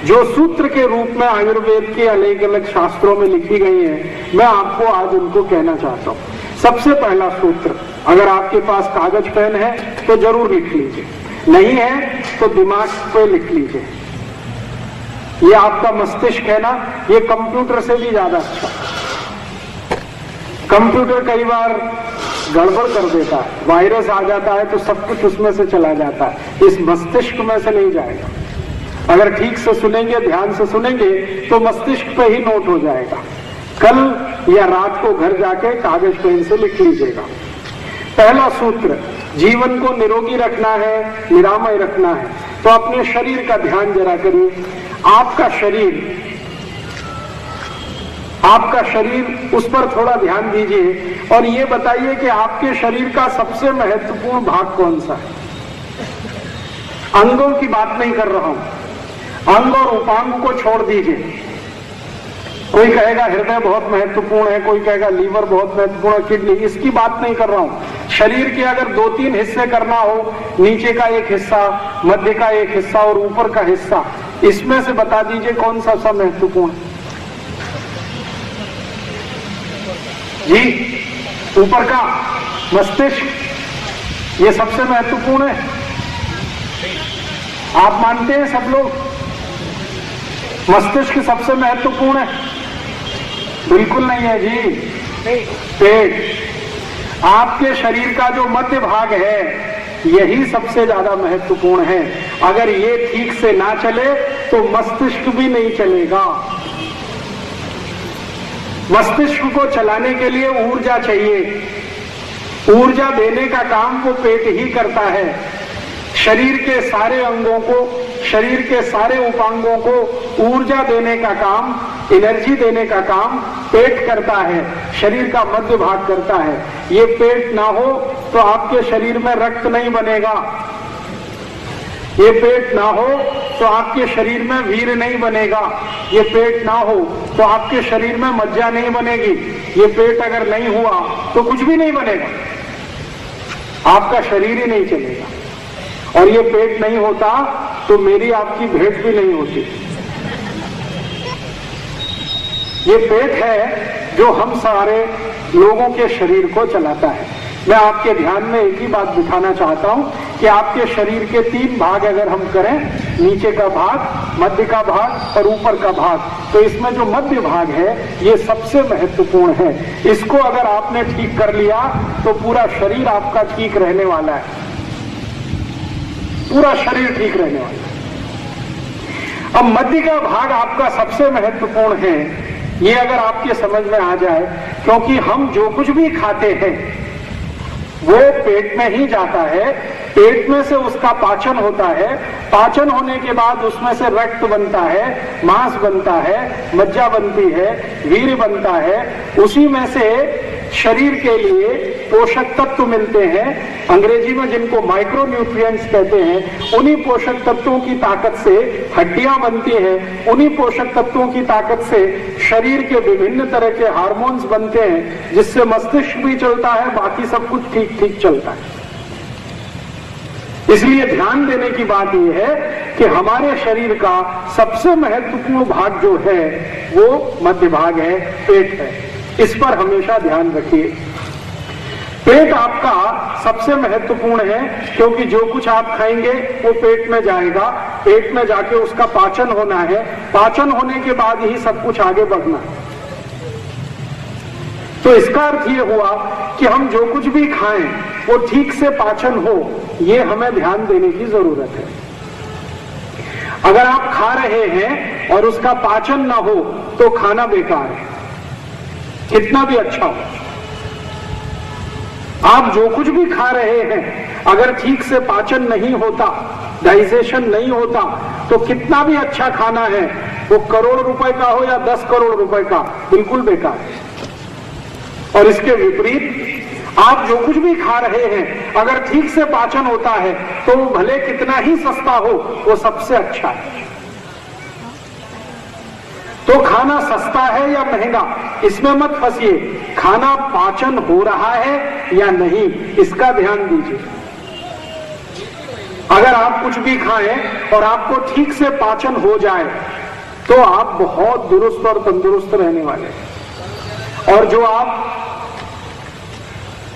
जो सूत्र के रूप में आयुर्वेद के अलग अलग शास्त्रों में लिखी गई हैं, मैं आपको आज उनको कहना चाहता हूं। सबसे पहला सूत्र, अगर आपके पास कागज पेन है तो जरूर लिख लीजिए, नहीं है तो दिमाग पे लिख लीजिए। ये आपका मस्तिष्क है ना, ये कंप्यूटर से भी ज्यादा अच्छा। कंप्यूटर कई बार गड़बड़ कर देता है, वायरस आ जाता है तो सब कुछ उसमें से चला जाता है, इस मस्तिष्क में से नहीं जाएगा। अगर ठीक से सुनेंगे, ध्यान से सुनेंगे तो मस्तिष्क पे ही नोट हो जाएगा। कल या रात को घर जाके कागज पेन से लिख लीजिएगा। पहला सूत्र, जीवन को निरोगी रखना है, निरामय रखना है, तो अपने शरीर का ध्यान जरा करिए। आपका शरीर उस पर थोड़ा ध्यान दीजिए और ये बताइए कि आपके शरीर का सबसे महत्वपूर्ण भाग कौन सा है। अंगों की बात नहीं कर रहा हूं, अंग और उपांग को छोड़ दीजिए। कोई कहेगा हृदय बहुत महत्वपूर्ण है, कोई कहेगा लीवर बहुत महत्वपूर्ण है, किडनी, इसकी बात नहीं कर रहा हूं। शरीर के अगर 2-3 हिस्से करना हो, नीचे का एक हिस्सा, मध्य का एक हिस्सा और ऊपर का हिस्सा, इसमें से बता दीजिए कौन सा सब महत्वपूर्ण है। जी, ऊपर का मस्तिष्क, ये सबसे महत्वपूर्ण है। आप मानते हैं सब लोग मस्तिष्क सबसे महत्वपूर्ण है? बिल्कुल नहीं है जी। पेट, आपके शरीर का जो मध्य भाग है, यही सबसे ज्यादा महत्वपूर्ण है। अगर ये ठीक से ना चले तो मस्तिष्क भी नहीं चलेगा। मस्तिष्क को चलाने के लिए ऊर्जा चाहिए, ऊर्जा देने का काम वो पेट ही करता है। शरीर के सारे अंगों को, शरीर के सारे उपांगों को ऊर्जा देने का काम, एनर्जी देने का काम पेट करता है, शरीर का मध्य भाग करता है। ये पेट ना हो तो आपके शरीर में रक्त नहीं बनेगा, ये पेट ना हो तो आपके शरीर में वीर्य नहीं बनेगा, ये पेट ना हो तो आपके शरीर में मज्जा नहीं बनेगी। ये पेट अगर नहीं हुआ तो कुछ भी नहीं बनेगा, आपका शरीर ही नहीं चलेगा। और ये पेट नहीं होता तो मेरी आपकी भेंट भी नहीं होती। ये पेट है जो हम सारे लोगों के शरीर को चलाता है। मैं आपके ध्यान में एक ही बात बिठाना चाहता हूं कि आपके शरीर के 3 भाग अगर हम करें, नीचे का भाग, मध्य का भाग और ऊपर का भाग, तो इसमें जो मध्य भाग है ये सबसे महत्वपूर्ण है। इसको अगर आपने ठीक कर लिया तो पूरा शरीर आपका ठीक रहने वाला है, पूरा शरीर ठीक रहने वाला है। अब मध्य का भाग आपका सबसे महत्वपूर्ण है, ये अगर आपके समझ में आ जाए, क्योंकि हम जो कुछ भी खाते हैं वो पेट में ही जाता है, पेट में से उसका पाचन होता है, पाचन होने के बाद उसमें से रक्त बनता है, मांस बनता है, मज्जा बनती है, वीर्य बनता है, उसी में से शरीर के लिए पोषक तत्व मिलते हैं, अंग्रेजी में जिनको माइक्रो न्यूट्रिएंट्स कहते हैं। उन्हीं पोषक तत्वों की ताकत से हड्डियां बनती हैं, उन्हीं पोषक तत्वों की ताकत से शरीर के विभिन्न तरह के हार्मोन्स बनते हैं, जिससे मस्तिष्क भी चलता है, बाकी सब कुछ ठीक ठीक चलता है। इसलिए ध्यान देने की बात यह है कि हमारे शरीर का सबसे महत्वपूर्ण भाग जो है वो मध्य भाग है, पेट है। इस पर हमेशा ध्यान रखिए। पेट आपका सबसे महत्वपूर्ण है, क्योंकि जो कुछ आप खाएंगे वो पेट में जाएगा, पेट में जाके उसका पाचन होना है, पाचन होने के बाद ही सब कुछ आगे बढ़ना है। तो इसका अर्थ ये हुआ कि हम जो कुछ भी खाएं वो ठीक से पाचन हो, ये हमें ध्यान देने की जरूरत है। अगर आप खा रहे हैं और उसका पाचन ना हो तो खाना बेकार है, कितना भी अच्छा हो। आप जो कुछ भी खा रहे हैं, अगर ठीक से पाचन नहीं होता, डाइजेशन नहीं होता, तो कितना भी अच्छा खाना है, वो करोड़ रुपए का हो या 10 करोड़ रुपए का, बिल्कुल बेकार है। और इसके विपरीत आप जो कुछ भी खा रहे हैं, अगर ठीक से पाचन होता है तो वो भले कितना ही सस्ता हो, वो सबसे अच्छा है। तो खाना सस्ता है या महंगा, इसमें मत फंसिए। खाना पाचन हो रहा है या नहीं, इसका ध्यान दीजिए। अगर आप कुछ भी खाएं और आपको ठीक से पाचन हो जाए तो आप बहुत दुरुस्त और तंदुरुस्त रहने वाले हैं। और जो आप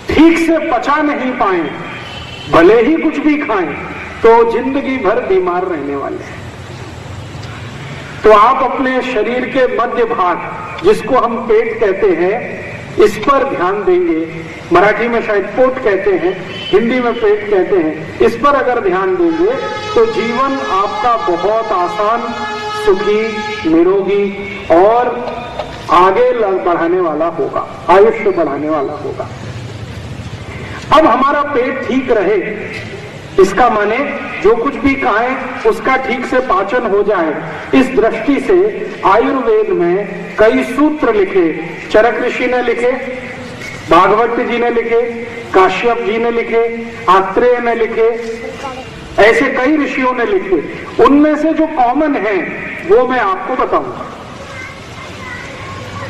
ठीक से पचा नहीं पाए, भले ही कुछ भी खाएं, तो जिंदगी भर बीमार रहने वाले हैं। तो आप अपने शरीर के मध्य भाग, जिसको हम पेट कहते हैं, इस पर ध्यान देंगे। मराठी में शायद पोट कहते हैं, हिंदी में पेट कहते हैं। इस पर अगर ध्यान देंगे तो जीवन आपका बहुत आसान, सुखी, निरोगी और आगे बढ़ाने वाला होगा, आयुष्य बढ़ाने वाला होगा। अब हमारा पेट ठीक रहे, इसका माने जो कुछ भी खाएं उसका ठीक से पाचन हो जाए। इस दृष्टि से आयुर्वेद में कई सूत्र लिखे, चरक ऋषि ने लिखे, भागवत जी ने लिखे, काश्यप जी ने लिखे, आत्रेय ने लिखे, ऐसे कई ऋषियों ने लिखे। उनमें से जो कॉमन है वो मैं आपको बताऊंगा।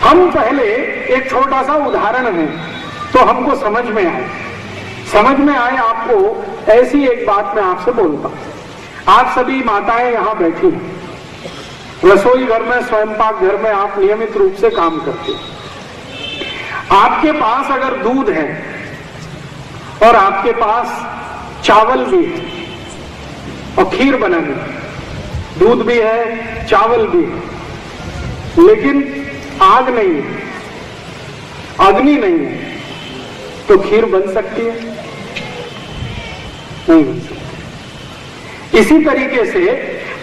हम पहले एक छोटा सा उदाहरण है तो हमको समझ में आए आपको ऐसी एक बात मैं आपसे बोलता हूं। आप सभी माताएं यहां बैठी हैं, रसोई घर में, स्वयंपाक घर में आप नियमित रूप से काम करते हैं। आपके पास अगर दूध है और आपके पास चावल भी है और खीर बनानी है, दूध भी है, चावल भी है, लेकिन आग नहीं है, अग्नि नहीं है, तो खीर बन सकती है? नहीं बन सकती। इसी तरीके से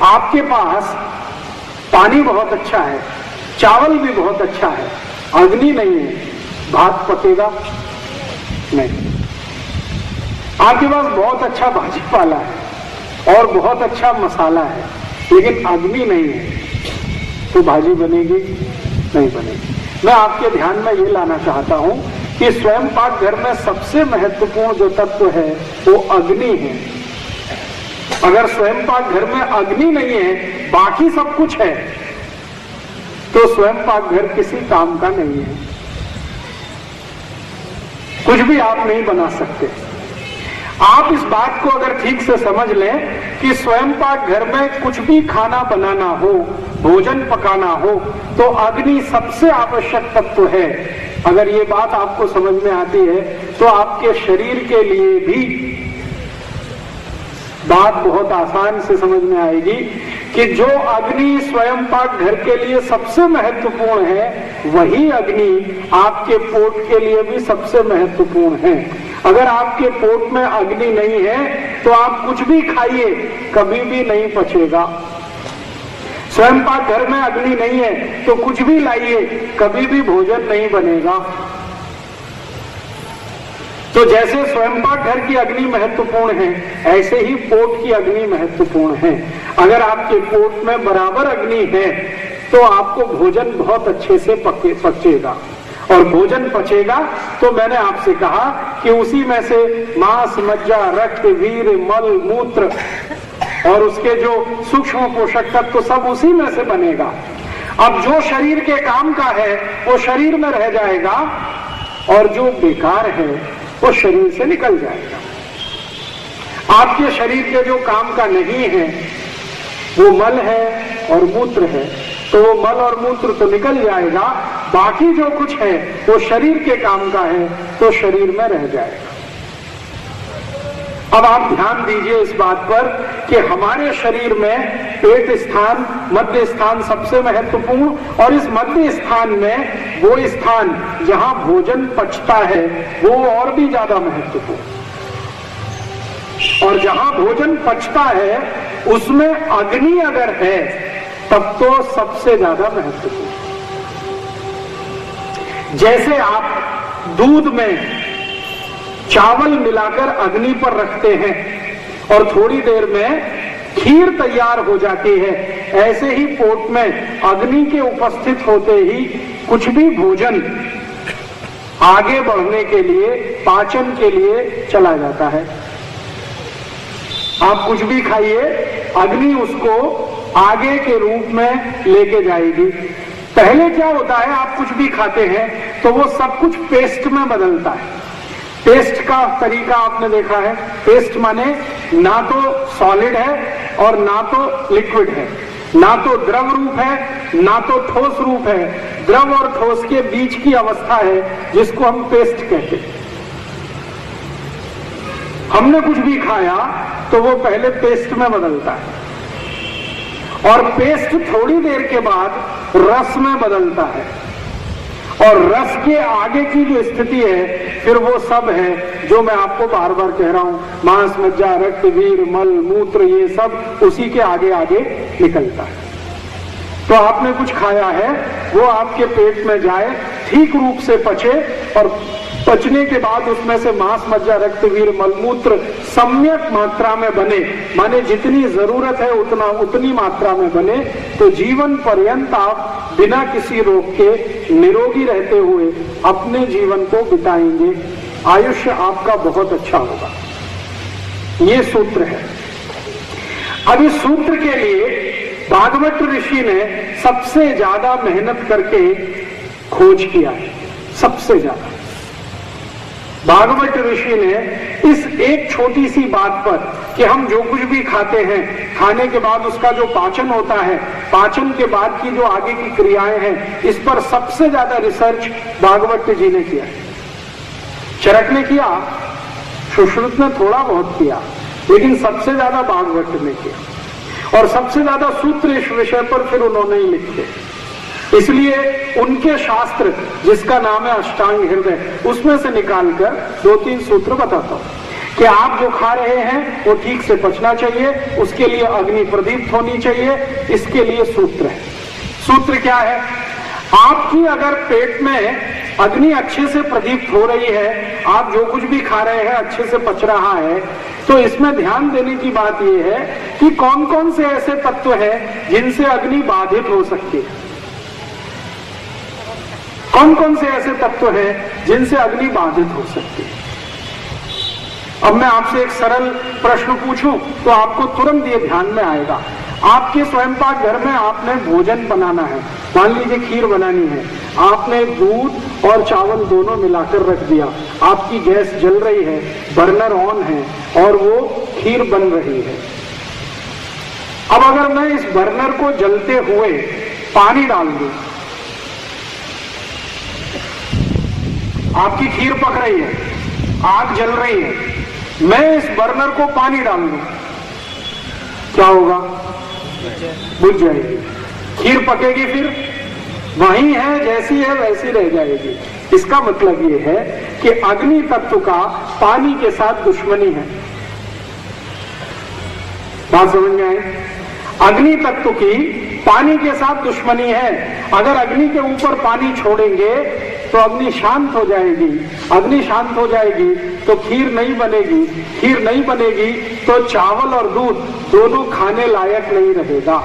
आपके पास पानी बहुत अच्छा है, चावल भी बहुत अच्छा है, अग्नि नहीं है, भात पकेगा नहीं। आपके पास बहुत अच्छा भाजी पाला है और बहुत अच्छा मसाला है, लेकिन अग्नि नहीं है, तो भाजी बनेगी? नहीं बनेगी। मैं आपके ध्यान में ये लाना चाहता हूं कि स्वयंपाक घर में सबसे महत्वपूर्ण जो तत्व है वो अग्नि है। अगर स्वयंपाक घर में अग्नि नहीं है, बाकी सब कुछ है, तो स्वयंपाक घर किसी काम का नहीं है, कुछ भी आप नहीं बना सकते। आप इस बात को अगर ठीक से समझ लें कि स्वयंपाक घर में कुछ भी खाना बनाना हो, भोजन पकाना हो, तो अग्नि सबसे आवश्यक तत्व है। अगर ये बात आपको समझ में आती है तो आपके शरीर के लिए भी बात बहुत आसान से समझ में आएगी कि जो अग्नि स्वयंपाक घर के लिए सबसे महत्वपूर्ण है, वही अग्नि आपके पोट के लिए भी सबसे महत्वपूर्ण है। अगर आपके पोट में अग्नि नहीं है तो आप कुछ भी खाइए, कभी भी नहीं पचेगा। स्वयंपाक घर में अग्नि नहीं है तो कुछ भी लाइए, कभी भी भोजन नहीं बनेगा। तो जैसे स्वयंपाक घर की अग्नि महत्वपूर्ण है, ऐसे ही पोट की अग्नि महत्वपूर्ण है। अगर आपके पोट में बराबर अग्नि है तो आपको भोजन बहुत अच्छे से पचेगा, और भोजन पचेगा तो मैंने आपसे कहा कि उसी में से मांस, मज्जा, रक्त, वीर, मल, मूत्र और उसके जो सूक्ष्म पोषक तत्व तो सब उसी में से बनेगा। अब जो शरीर के काम का है वो शरीर में रह जाएगा, और जो बेकार है वो शरीर से निकल जाएगा। आपके शरीर के जो काम का नहीं है वो मल है और मूत्र है, तो वो मल और मूत्र तो निकल जाएगा, बाकी जो कुछ है वो शरीर के काम का है तो शरीर में रह जाएगा। अब आप ध्यान दीजिए इस बात पर कि हमारे शरीर में पेट स्थान, मध्य स्थान सबसे महत्वपूर्ण, और इस मध्य स्थान में वो स्थान जहां भोजन पचता है वो और भी ज्यादा महत्वपूर्ण। और जहां भोजन पचता है उसमें अग्नि अगर है तब तो सबसे ज्यादा महत्वपूर्ण। जैसे आप दूध में चावल मिलाकर अग्नि पर रखते हैं और थोड़ी देर में खीर तैयार हो जाती है, ऐसे ही पोट में अग्नि के उपस्थित होते ही कुछ भी भोजन आगे बढ़ने के लिए, पाचन के लिए चला जाता है। आप कुछ भी खाइए, अग्नि उसको आगे के रूप में लेके जाएगी। पहले क्या होता है, आप कुछ भी खाते हैं तो वो सब कुछ पेस्ट में बदलता है। पेस्ट का तरीका आपने देखा है। पेस्ट माने ना तो सॉलिड है और ना तो लिक्विड है, ना तो द्रव रूप है ना तो ठोस रूप है। द्रव और ठोस के बीच की अवस्था है जिसको हम पेस्ट कहते हैं। हमने कुछ भी खाया तो वो पहले पेस्ट में बदलता है और पेस्ट थोड़ी देर के बाद रस में बदलता है और रस के आगे की जो स्थिति है फिर वो सब है जो मैं आपको बार बार कह रहा हूं, मांस, मज्जा, रक्त, वीर, मल, मूत्र, ये सब उसी के आगे आगे निकलता है। तो आपने कुछ खाया है, वो आपके पेट में जाए, ठीक रूप से पचे और पचने के बाद उसमें से मांस, मज्जा, रक्त, वीर, मलमूत्र सम्यक मात्रा में बने, माने जितनी जरूरत है उतनी मात्रा में बने, तो जीवन पर्यंत आप बिना किसी रोग के निरोगी रहते हुए अपने जीवन को बिताएंगे। आयुष्य आपका बहुत अच्छा होगा। ये सूत्र है। अब इस सूत्र के लिए भागवत ऋषि ने सबसे ज्यादा मेहनत करके खोज किया है। सबसे ज्यादा भागवत ऋषि ने इस एक छोटी सी बात पर कि हम जो कुछ भी खाते हैं, खाने के बाद उसका जो पाचन होता है, पाचन के बाद की जो आगे की क्रियाएं हैं, इस पर सबसे ज्यादा रिसर्च भागवत जी ने किया। चरक ने किया, सुश्रुत ने थोड़ा बहुत किया, लेकिन सबसे ज्यादा भागवत ने किया और सबसे ज्यादा सूत्र इस विषय पर फिर उन्होंने ही लिखे। इसलिए उनके शास्त्र, जिसका नाम है अष्टांग हृदय, उसमें से निकालकर 2-3 सूत्र बताता हूं कि आप जो खा रहे हैं वो ठीक से पचना चाहिए, उसके लिए अग्नि प्रदीप्त होनी चाहिए। इसके लिए सूत्र है। सूत्र क्या है? आपकी अगर पेट में अग्नि अच्छे से प्रदीप्त हो रही है, आप जो कुछ भी खा रहे हैं अच्छे से पच रहा है, तो इसमें ध्यान देने की बात यह है कि कौन कौन से ऐसे तत्व हैं जिनसे अग्नि बाधित हो सकती है। कौन कौन से ऐसे तत्व हैं जिनसे अग्नि बाधित हो सकती है। अब मैं आपसे एक सरल प्रश्न पूछूं तो आपको तुरंत ये ध्यान में आएगा। आपके स्वयंपाक घर में आपने भोजन बनाना है, मान लीजिए खीर बनानी है, आपने दूध और चावल दोनों मिलाकर रख दिया, आपकी गैस जल रही है, बर्नर ऑन है और वो खीर बन रही है। अब अगर मैं इस बर्नर को जलते हुए पानी डाल दूं, आपकी खीर पक रही है, आग जल रही है, मैं इस बर्नर को पानी डाल दूं, क्या होगा? बुझ जाएगी। खीर पकेगी, फिर वही है, जैसी है वैसी रह जाएगी। इसका मतलब यह है कि अग्नि तत्व का पानी के साथ दुश्मनी है। बात समझ में आई? अग्नि तत्व की पानी के साथ दुश्मनी है। अगर अग्नि के ऊपर पानी छोड़ेंगे तो अग्नि शांत हो जाएगी, अग्नि शांत हो जाएगी तो खीर नहीं बनेगी, खीर नहीं बनेगी तो चावल और दूध दोनों खाने लायक नहीं रहेगा।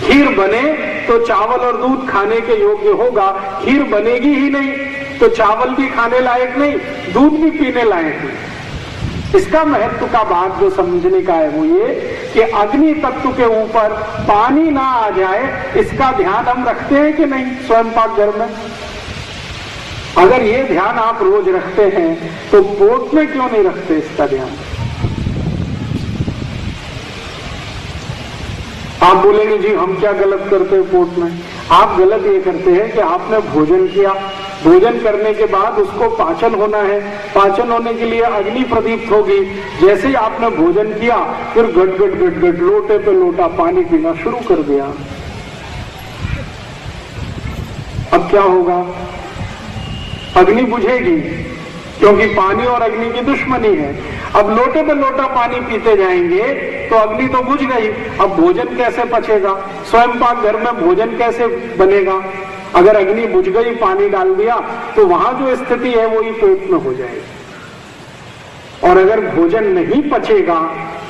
खीर बने तो चावल और दूध खाने के योग्य होगा, खीर बनेगी ही नहीं तो चावल भी खाने लायक नहीं, दूध भी पीने लायक नहीं। इसका महत्व का बात जो समझने का है वो ये कि अग्नि तत्व के ऊपर पानी ना आ जाए, इसका ध्यान हम रखते हैं कि नहीं स्वयंपाक घर में? अगर ये ध्यान आप रोज रखते हैं तो पोट में क्यों नहीं रखते इसका ध्यान? आप बोलेंगे जी हम क्या गलत करते हैं पोट में? आप गलत ये करते हैं कि आपने भोजन किया, भोजन करने के बाद उसको पाचन होना है, पाचन होने के लिए अग्नि प्रदीप्त होगी। जैसे ही आपने भोजन किया फिर गट गट गट गट लोटे पे लोटा पानी पीना शुरू कर दिया। अब क्या होगा? अग्नि बुझेगी, क्योंकि पानी और अग्नि की दुश्मनी है। अब लोटे पे लोटा पानी पीते जाएंगे तो अग्नि तो बुझ गई, अब भोजन कैसे पचेगा? स्वयं पाक घर में भोजन कैसे बनेगा? अगर अग्नि बुझ गई, पानी डाल दिया तो वहां जो स्थिति है वो ही पेट में हो जाएगी। और अगर भोजन नहीं पचेगा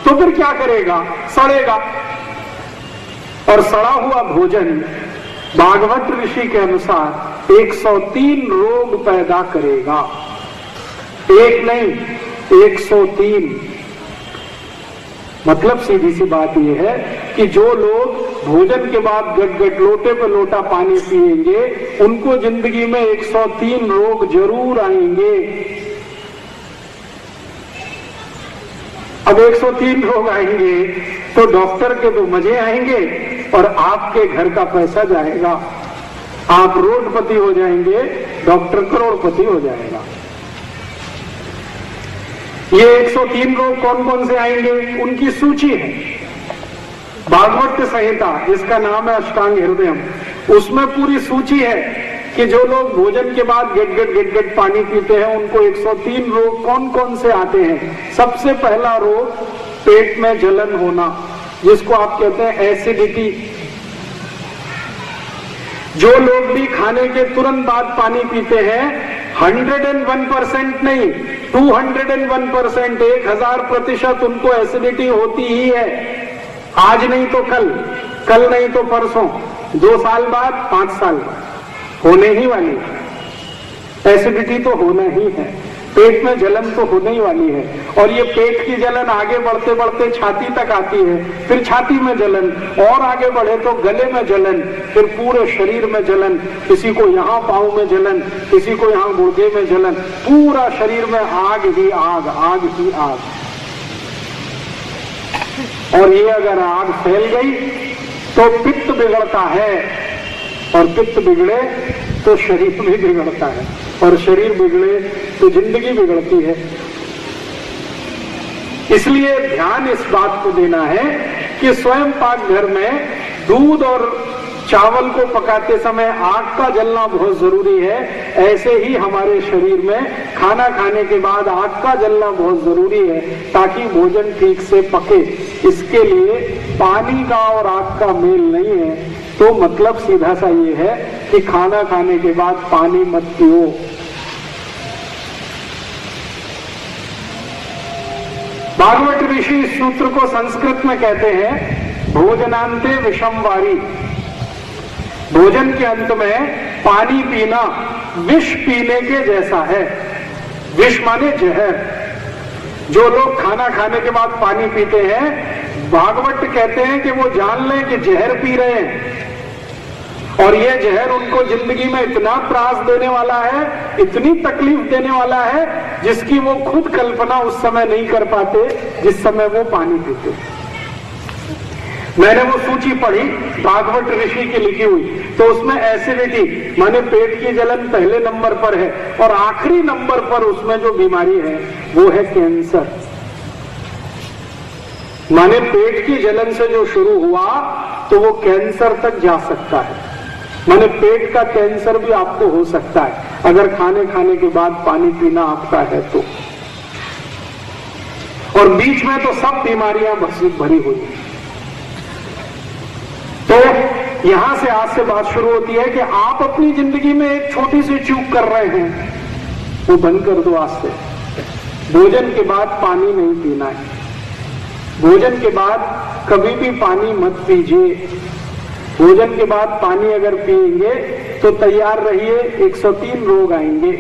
तो फिर क्या करेगा? सड़ेगा। और सड़ा हुआ भोजन भागवत ऋषि के अनुसार 103 रोग पैदा करेगा। एक नहीं, 103। मतलब सीधी सी बात यह है कि जो लोग भोजन के बाद गट-गट लोटे पे लोटा पानी पिएंगे उनको जिंदगी में 103 रोग जरूर आएंगे। अब 103 रोग आएंगे तो डॉक्टर के तो मजे आएंगे और आपके घर का पैसा जाएगा। आप रोडपति हो जाएंगे, डॉक्टर करोड़पति हो जाएगा। ये 103 रोग कौन कौन से आएंगे उनकी सूची है। भागवत संहिता जिसका नाम है अष्टांग हृदयम, उसमें पूरी सूची है कि जो लोग भोजन के बाद गट-गट पानी पीते हैं उनको 103 रोग कौन कौन से आते हैं। सबसे पहला रोग पेट में जलन होना, जिसको आप कहते हैं एसिडिटी। जो लोग भी खाने के तुरंत बाद पानी पीते हैं 101% नहीं, 201%, 1000% उनको एसिडिटी होती ही है। आज नहीं तो कल, कल नहीं तो परसों, 2 साल बाद, 5 साल बाद होने ही वाली। एसिडिटी तो होना ही है, पेट में जलन तो होने ही वाली है। और ये पेट की जलन आगे बढ़ते बढ़ते छाती तक आती है, फिर छाती में जलन, और आगे बढ़े तो गले में जलन, फिर पूरे शरीर में जलन। किसी को यहाँ पांव में जलन, किसी को यहाँ गुर्दे में जलन, पूरा शरीर में आग ही आग, आग ही आग। और ये अगर आग फैल गई तो पित्त बिगड़ता है, और पित्त बिगड़े तो शरीर भी बिगड़ता है, और शरीर बिगड़े तो जिंदगी बिगड़ती है। इसलिए ध्यान इस बात को देना है कि स्वयं पाक घर में दूध और चावल को पकाते समय आग का जलना बहुत जरूरी है। ऐसे ही हमारे शरीर में खाना खाने के बाद आग का जलना बहुत जरूरी है ताकि भोजन ठीक से पके। इसके लिए पानी का और आग का मेल नहीं है। तो मतलब सीधा सा ये है कि खाना खाने के बाद पानी मत पियो। भागवत ऋषि इस सूत्र को संस्कृत में कहते हैं भोजनांते विषम वारी। भोजन के अंत में पानी पीना विष पीने के जैसा है। विष माने जहर। जो लोग खाना खाने के बाद पानी पीते हैं, भागवत कहते हैं कि वो जान लें कि जहर पी रहे हैं, और ये जहर उनको जिंदगी में इतना त्रास देने वाला है, इतनी तकलीफ देने वाला है, जिसकी वो खुद कल्पना उस समय नहीं कर पाते जिस समय वो पानी पीते। मैंने वो सूची पढ़ी भागवत ऋषि की लिखी हुई, तो उसमें एसिडिटी माने पेट की जलन पहले नंबर पर है, और आखिरी नंबर पर उसमें जो बीमारी है वो है कैंसर। माने पेट की जलन से जो शुरू हुआ तो वो कैंसर तक जा सकता है। माने पेट का कैंसर भी आपको हो सकता है अगर खाने के बाद पानी पीना आपका है तो। और बीच में तो सब बीमारियां भरी हुई हैं। तो यहां से आज से बात शुरू होती है कि आप अपनी जिंदगी में एक छोटी सी चूक कर रहे हैं, वो बंद कर दो आज से। भोजन के बाद पानी नहीं पीना है। भोजन के बाद कभी भी पानी मत पीजिए। भोजन के बाद पानी अगर पिएंगे तो तैयार रहिए 103 रोग आएंगे।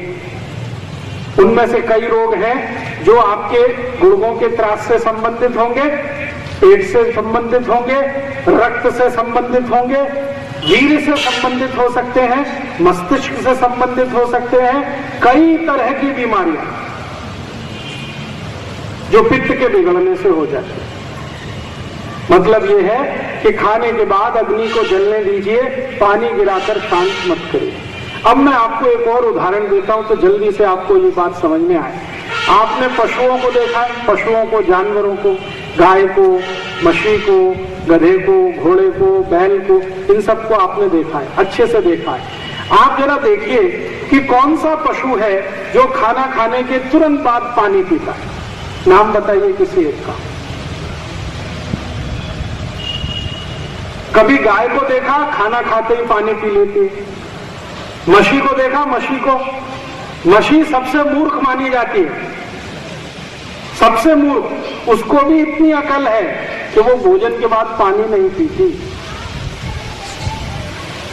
उनमें से कई रोग हैं जो आपके गुर्दों के त्रास से संबंधित होंगे, पेट से संबंधित होंगे, रक्त से संबंधित होंगे, वीर्य से संबंधित हो सकते हैं, मस्तिष्क से संबंधित हो सकते हैं। कई तरह की बीमारियां जो पित्त के बिगड़ने से हो जाती है। मतलब यह है कि खाने के बाद अग्नि को जलने दीजिए, पानी गिराकर शांत मत करिए। अब मैं आपको एक और उदाहरण देता हूं तो जल्दी से आपको ये बात समझ में आए। आपने पशुओं को देखा है, पशुओं को, जानवरों को, गाय को, मछली को, गधे को, घोड़े को, बैल को, इन सबको आपने देखा है, अच्छे से देखा है। आप जरा देखिए कि कौन सा पशु है जो खाना खाने के तुरंत बाद पानी पीता है। नाम बताइए किसी एक का। कभी गाय को देखा खाना खाते ही पानी पी लेती है? मछली को देखा? मछली सबसे मूर्ख मानी जाती है, सबसे मूर्ख। उसको भी इतनी अकल है कि वो भोजन के बाद पानी नहीं पीती।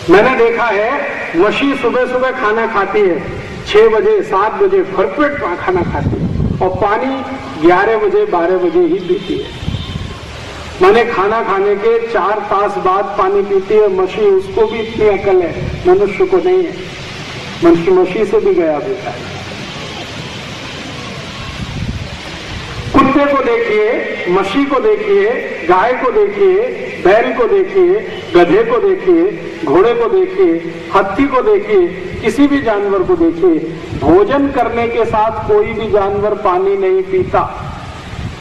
मैंने देखा है मछली सुबह सुबह खाना खाती है, 6 बजे 7 बजे भरपेट खाना खाती है और पानी 11 बजे 12 बजे ही पीती है। मैंने खाना खाने के 4 तास बाद पानी पीती है मछली। उसको भी इतनी अकल है, मनुष्य को नहीं है। मनुष्य मछली से भी गया बेटा है। कुत्ते को देखिए, मछली को देखिए, गाय को देखिए, बैल को देखिए, गधे को देखिए, घोड़े को देखिए, हाथी को देखिए, किसी भी जानवर को देखिए, भोजन करने के साथ कोई भी जानवर पानी नहीं पीता।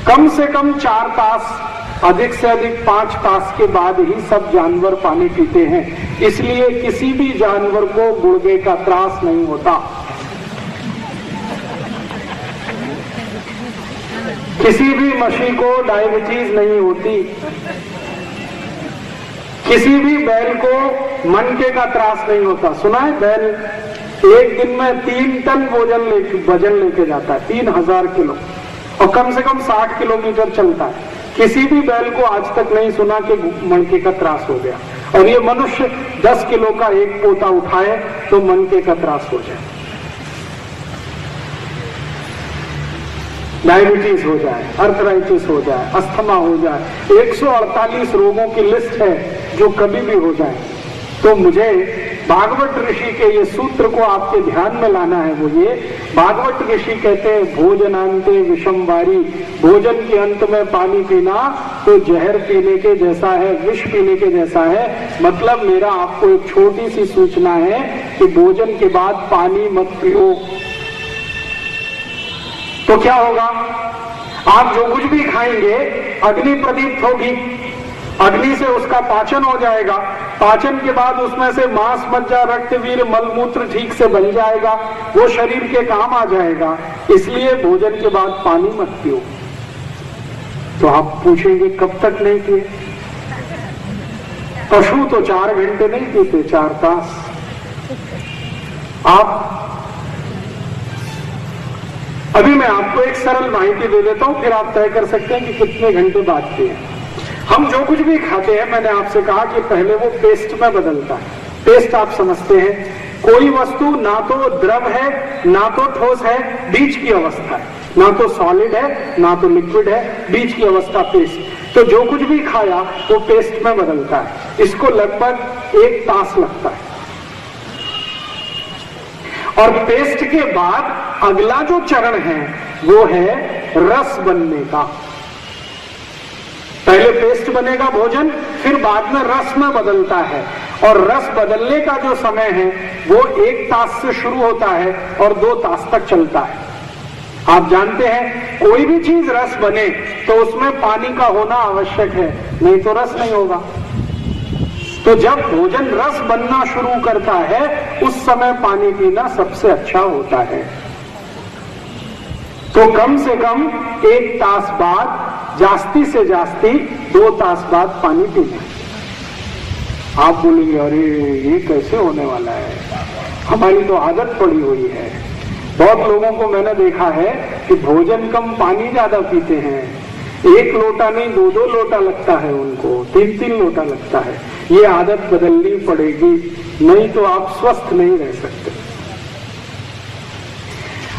कम से कम 4 तास, अधिक से अधिक 5 तास के बाद ही सब जानवर पानी पीते हैं। इसलिए किसी भी जानवर को गुर्दे का त्रास नहीं होता, किसी भी मछली को डायबिटीज नहीं होती, किसी भी बैल को मनके का त्रास नहीं होता। सुना है बैल एक दिन में 3 टन वजन लेके जाता है, 3000 किलो, और कम से कम 60 किलोमीटर चलता है। किसी भी बैल को आज तक नहीं सुना कि मनके का त्रास हो गया। और ये मनुष्य 10 किलो का एक पोता उठाए तो मनके का त्रास हो जाए, डायबिटीज हो जाए, अर्थराइटिस हो जाए, अस्थमा हो जाए, 148 रोगों की लिस्ट है जो कभी भी हो जाए। तो मुझे भागवत ऋषि के ये सूत्र को आपके ध्यान में लाना है। वो ये भागवत ऋषि कहते हैं भोजनांते विषम वारी, भोजन के अंत में पानी पीना तो जहर पीने के जैसा है, विष पीने के जैसा है। मतलब मेरा आपको एक छोटी सी सूचना है कि भोजन के बाद पानी मत पियो। तो क्या होगा? आप जो कुछ भी खाएंगे अग्नि प्रदीप्त होगी, अग्नि से उसका पाचन हो जाएगा, पाचन के बाद उसमें से मांस मज्जा रक्त वीर मलमूत्र ठीक से बन जाएगा, वो शरीर के काम आ जाएगा। इसलिए भोजन के बाद पानी मत पियो। तो आप पूछेंगे कब तक नहीं पिए? पशु तो 4 घंटे नहीं पीते, 4 तास। आप अभी मैं आपको एक सरल माहिती दे देता हूं, फिर आप तय कर सकते हैं कि कितने घंटे बाद पिए। हम जो कुछ भी खाते हैं, मैंने आपसे कहा कि पहले वो पेस्ट में बदलता है। पेस्ट आप समझते हैं, कोई वस्तु ना तो द्रव है ना तो ठोस है, बीच की अवस्था है, ना तो सॉलिड है ना तो लिक्विड है, बीच की अवस्था पेस्ट। तो जो कुछ भी खाया वो पेस्ट में बदलता है। इसको लगभग 1 तास लगता है। और पेस्ट के बाद अगला जो चरण है वो है रस बनने का। पहले पेस्ट बनेगा भोजन, फिर बाद में रस में बदलता है। और रस बदलने का जो समय है वो 1 तास से शुरू होता है और 2 तास तक चलता है। आप जानते हैं कोई भी चीज रस बने तो उसमें पानी का होना आवश्यक है, नहीं तो रस नहीं होगा। तो जब भोजन रस बनना शुरू करता है उस समय पानी पीना सबसे अच्छा होता है। तो कम से कम 1 तास बाद, जास्ती से जास्ती 2 तास बाद पानी पीना। आप बोलेंगे अरे ये कैसे होने वाला है, हमारी तो आदत पड़ी हुई है। बहुत लोगों को मैंने देखा है कि भोजन कम पानी ज्यादा पीते हैं। 1 लोटा नहीं 2-2 लोटा लगता है उनको, 3-3 लोटा लगता है। ये आदत बदलनी पड़ेगी, नहीं तो आप स्वस्थ नहीं रह सकते।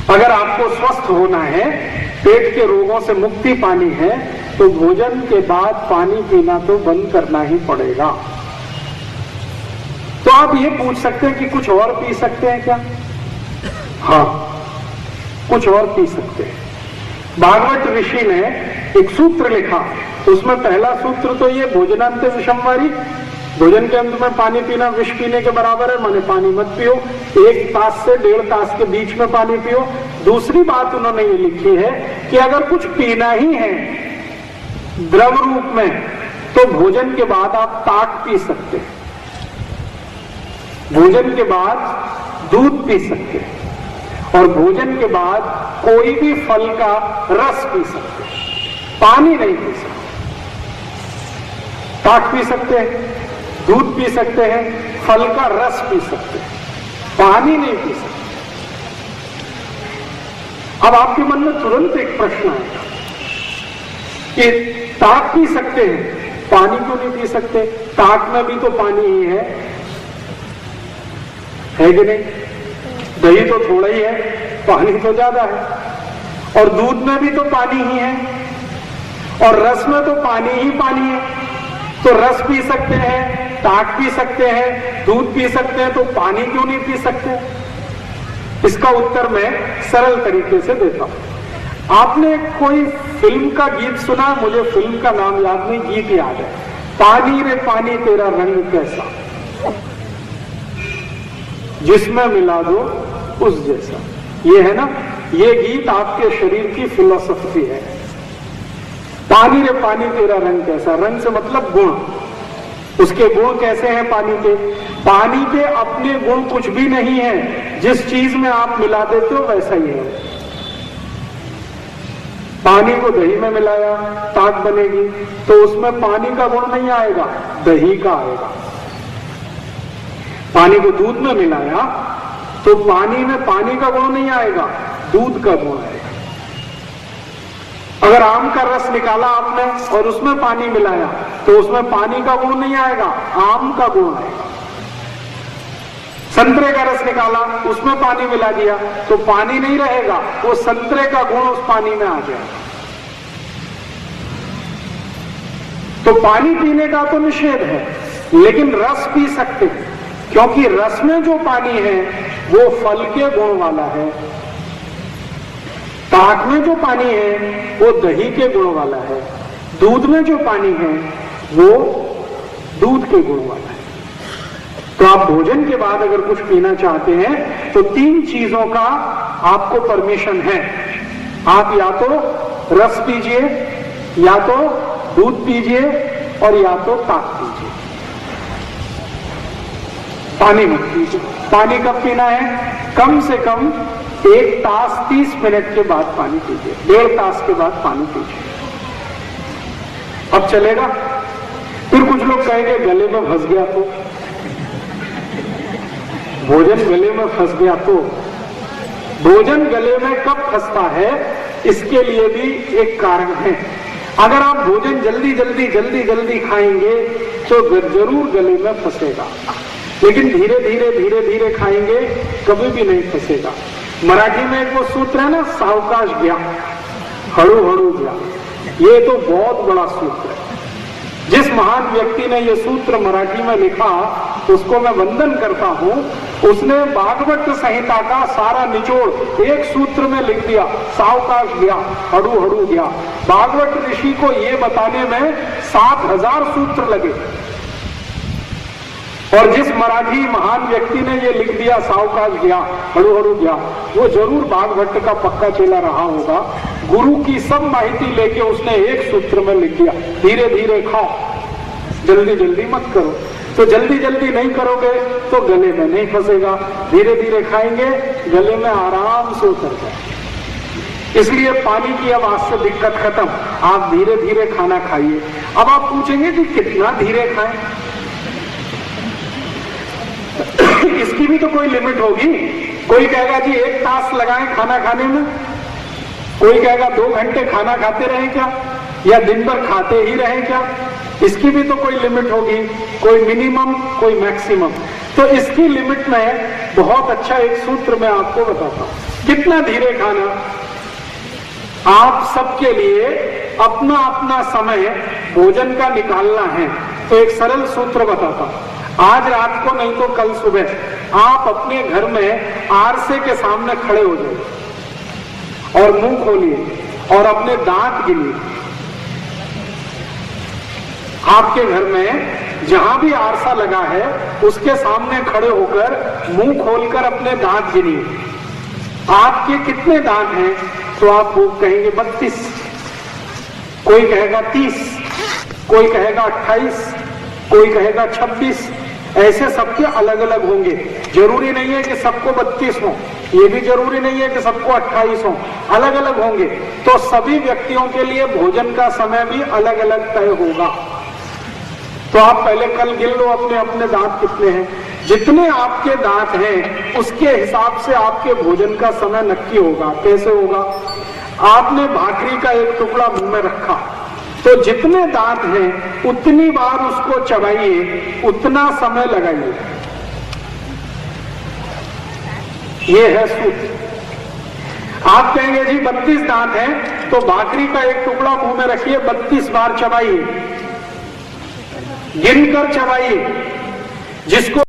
अगर आपको स्वस्थ होना है, पेट के रोगों से मुक्ति पानी है, तो भोजन के बाद पानी पीना तो बंद करना ही पड़ेगा। तो आप ये पूछ सकते हैं कि कुछ और पी सकते हैं क्या? हाँ, कुछ और पी सकते हैं। भागवत ऋषि ने एक सूत्र लिखा, उसमें पहला सूत्र तो ये भोजनांते विषमवारी, भोजन के अंत में पानी पीना विष पीने के बराबर है, माने पानी मत पियो। 1 तास से 1.5 तास के बीच में पानी पियो। दूसरी बात उन्होंने ये लिखी है कि अगर कुछ पीना ही है द्रव रूप में तो भोजन के बाद आप ताक पी सकते हैं। भोजन के बाद दूध पी सकते हैं और भोजन के बाद कोई भी फल का रस पी सकते हैं, पानी नहीं पी सकते। ताक पी सकते हैं, दूध पी सकते हैं, फल का रस पी सकते हैं, पानी नहीं पी सकते। अब आपके मन में तुरंत एक प्रश्न आएगा कि ताक पी सकते हैं, पानी क्यों नहीं पी सकते? ताक में भी तो पानी ही है कि नहीं? दही तो थोड़ा ही है, पानी तो ज्यादा है। और दूध में भी तो पानी ही है और रस में तो पानी ही पानी है। तो रस पी सकते हैं, ताक पी सकते हैं, दूध पी सकते हैं, तो पानी क्यों नहीं पी सकते? इसका उत्तर मैं सरल तरीके से देता हूं। आपने कोई फिल्म का गीत सुना? मुझे फिल्म का नाम याद नहीं, गीत याद है, पानी रे पानी तेरा रंग कैसा, जिसमें मिला दो उस जैसा। ये है ना, ये गीत आपके शरीर की फिलॉसफी है। पानी रे पानी तेरा रंग कैसा, रंग से मतलब गुण। उसके गुण कैसे हैं पानी के? पानी के अपने गुण कुछ भी नहीं है, जिस चीज में आप मिला देते हो वैसा ही है। पानी को दही में मिलाया, ताक बनेगी, तो उसमें पानी का गुण नहीं आएगा, दही का आएगा। पानी को दूध में मिलाया तो पानी में पानी का गुण नहीं आएगा, दूध का गुण आएगा। अगर आम का रस निकाला आपने और उसमें पानी मिलाया तो उसमें पानी का गुण नहीं आएगा, आम का गुण आएगा। संतरे का रस निकाला, उसमें पानी मिला दिया तो पानी नहीं रहेगा, वो संतरे का गुण उस पानी में आ जाएगा। तो पानी पीने का तो निषेध है, लेकिन रस पी सकते हैं, क्योंकि रस में जो पानी है वो फल के गुण वाला है। ताक में जो पानी है वो दही के गुण वाला है। दूध में जो पानी है वो दूध के गुण वाला है। तो आप भोजन के बाद अगर कुछ पीना चाहते हैं तो 3 चीजों का आपको परमिशन है। आप या तो रस पीजिए, या तो दूध पीजिए और या तो ताक पीजिए, पानी मत पीजिए। पानी कब पीना है? कम से कम 1 तास 30 मिनट के बाद पानी पीजिए, 1.5 तास के बाद पानी पीजिए। अब चलेगा? फिर कुछ लोग कहेंगे गले में फंस गया तो, भोजन गले में फंस गया तो। भोजन गले में कब फंसता है, इसके लिए भी एक कारण है। अगर आप भोजन जल्दी जल्दी खाएंगे तो जरूर गले में फंसेगा, लेकिन धीरे धीरे खाएंगे कभी भी नहीं फंसेगा। मराठी में एक वो सूत्र है ना, सावकाश गया हड़ू हड़ू गया, ये तो बहुत बड़ा सूत्र है। जिस महान व्यक्ति ने ये सूत्र मराठी में लिखा उसको मैं वंदन करता हूं। उसने भागवत संहिता का सारा निचोड़ एक सूत्र में लिख दिया, सावकाश गया हड़ू हड़ू गया। भागवत ऋषि को ये बताने में 7000 सूत्र लगे, और जिस मराठी महान व्यक्ति ने ये लिख दिया सावकाश गया हड़ू हड़ू गया, वो जरूर भागवत का पक्का चेला रहा होगा। गुरु की सब माहिती लेके उसने एक सूत्र में लिख दिया, धीरे धीरे खाओ, जल्दी जल्दी मत करो। तो जल्दी जल्दी नहीं करोगे तो गले में नहीं फंसेगा, धीरे धीरे खाएंगे गले में आराम से उतर जाए। इसलिए पानी की अब आज से दिक्कत खत्म, आप धीरे धीरे खाना खाइए। अब आप पूछेंगे कि कितना धीरे खाएं? इसकी भी तो कोई लिमिट होगी। कोई कहेगा जी 1 तास लगाएं खाना खाने में, कोई कहेगा 2 घंटे खाना खाते रहें क्या, या दिन भर खाते ही रहें क्या? इसकी भी तो कोई लिमिट होगी, कोई मिनिमम कोई मैक्सिमम। तो इसकी लिमिट में बहुत अच्छा एक सूत्र मैं आपको बताता हूं। कितना धीरे खाना, आप सबके लिए अपना अपना समय भोजन का निकालना है। तो एक सरल सूत्र बताता हूं। आज रात को नहीं तो कल सुबह आप अपने घर में आरसे के सामने खड़े हो जाइए और मुंह खोलिए और अपने दांत गिनिए। आपके घर में जहां भी आरसा लगा है उसके सामने खड़े होकर मुंह खोलकर अपने दांत गिनिए। आपके कितने दांत हैं? तो आप वो कहेंगे 32, कोई कहेगा 30, कोई कहेगा 28, कोई कहेगा 26। ऐसे सबके अलग अलग होंगे। जरूरी नहीं है कि सबको 32 हो, ये भी जरूरी नहीं है कि सबको 28 हो, अलग अलग होंगे। तो सभी व्यक्तियों के लिए भोजन का समय भी अलग अलग तय होगा। तो आप पहले कल गिन लो अपने अपने दांत कितने हैं, जितने आपके दांत हैं उसके हिसाब से आपके भोजन का समय नक्की होगा। कैसे होगा? आपने भाकरी का एक टुकड़ा मुंह में रखा तो जितने दांत हैं उतनी बार उसको चबाइए, उतना समय लगाइए। ये है सूत्र। आप कहेंगे जी 32 दांत हैं तो भाकरी का एक टुकड़ा मुंह में रखिए, 32 बार चबाइए, गिनकर चबाइए। जिसको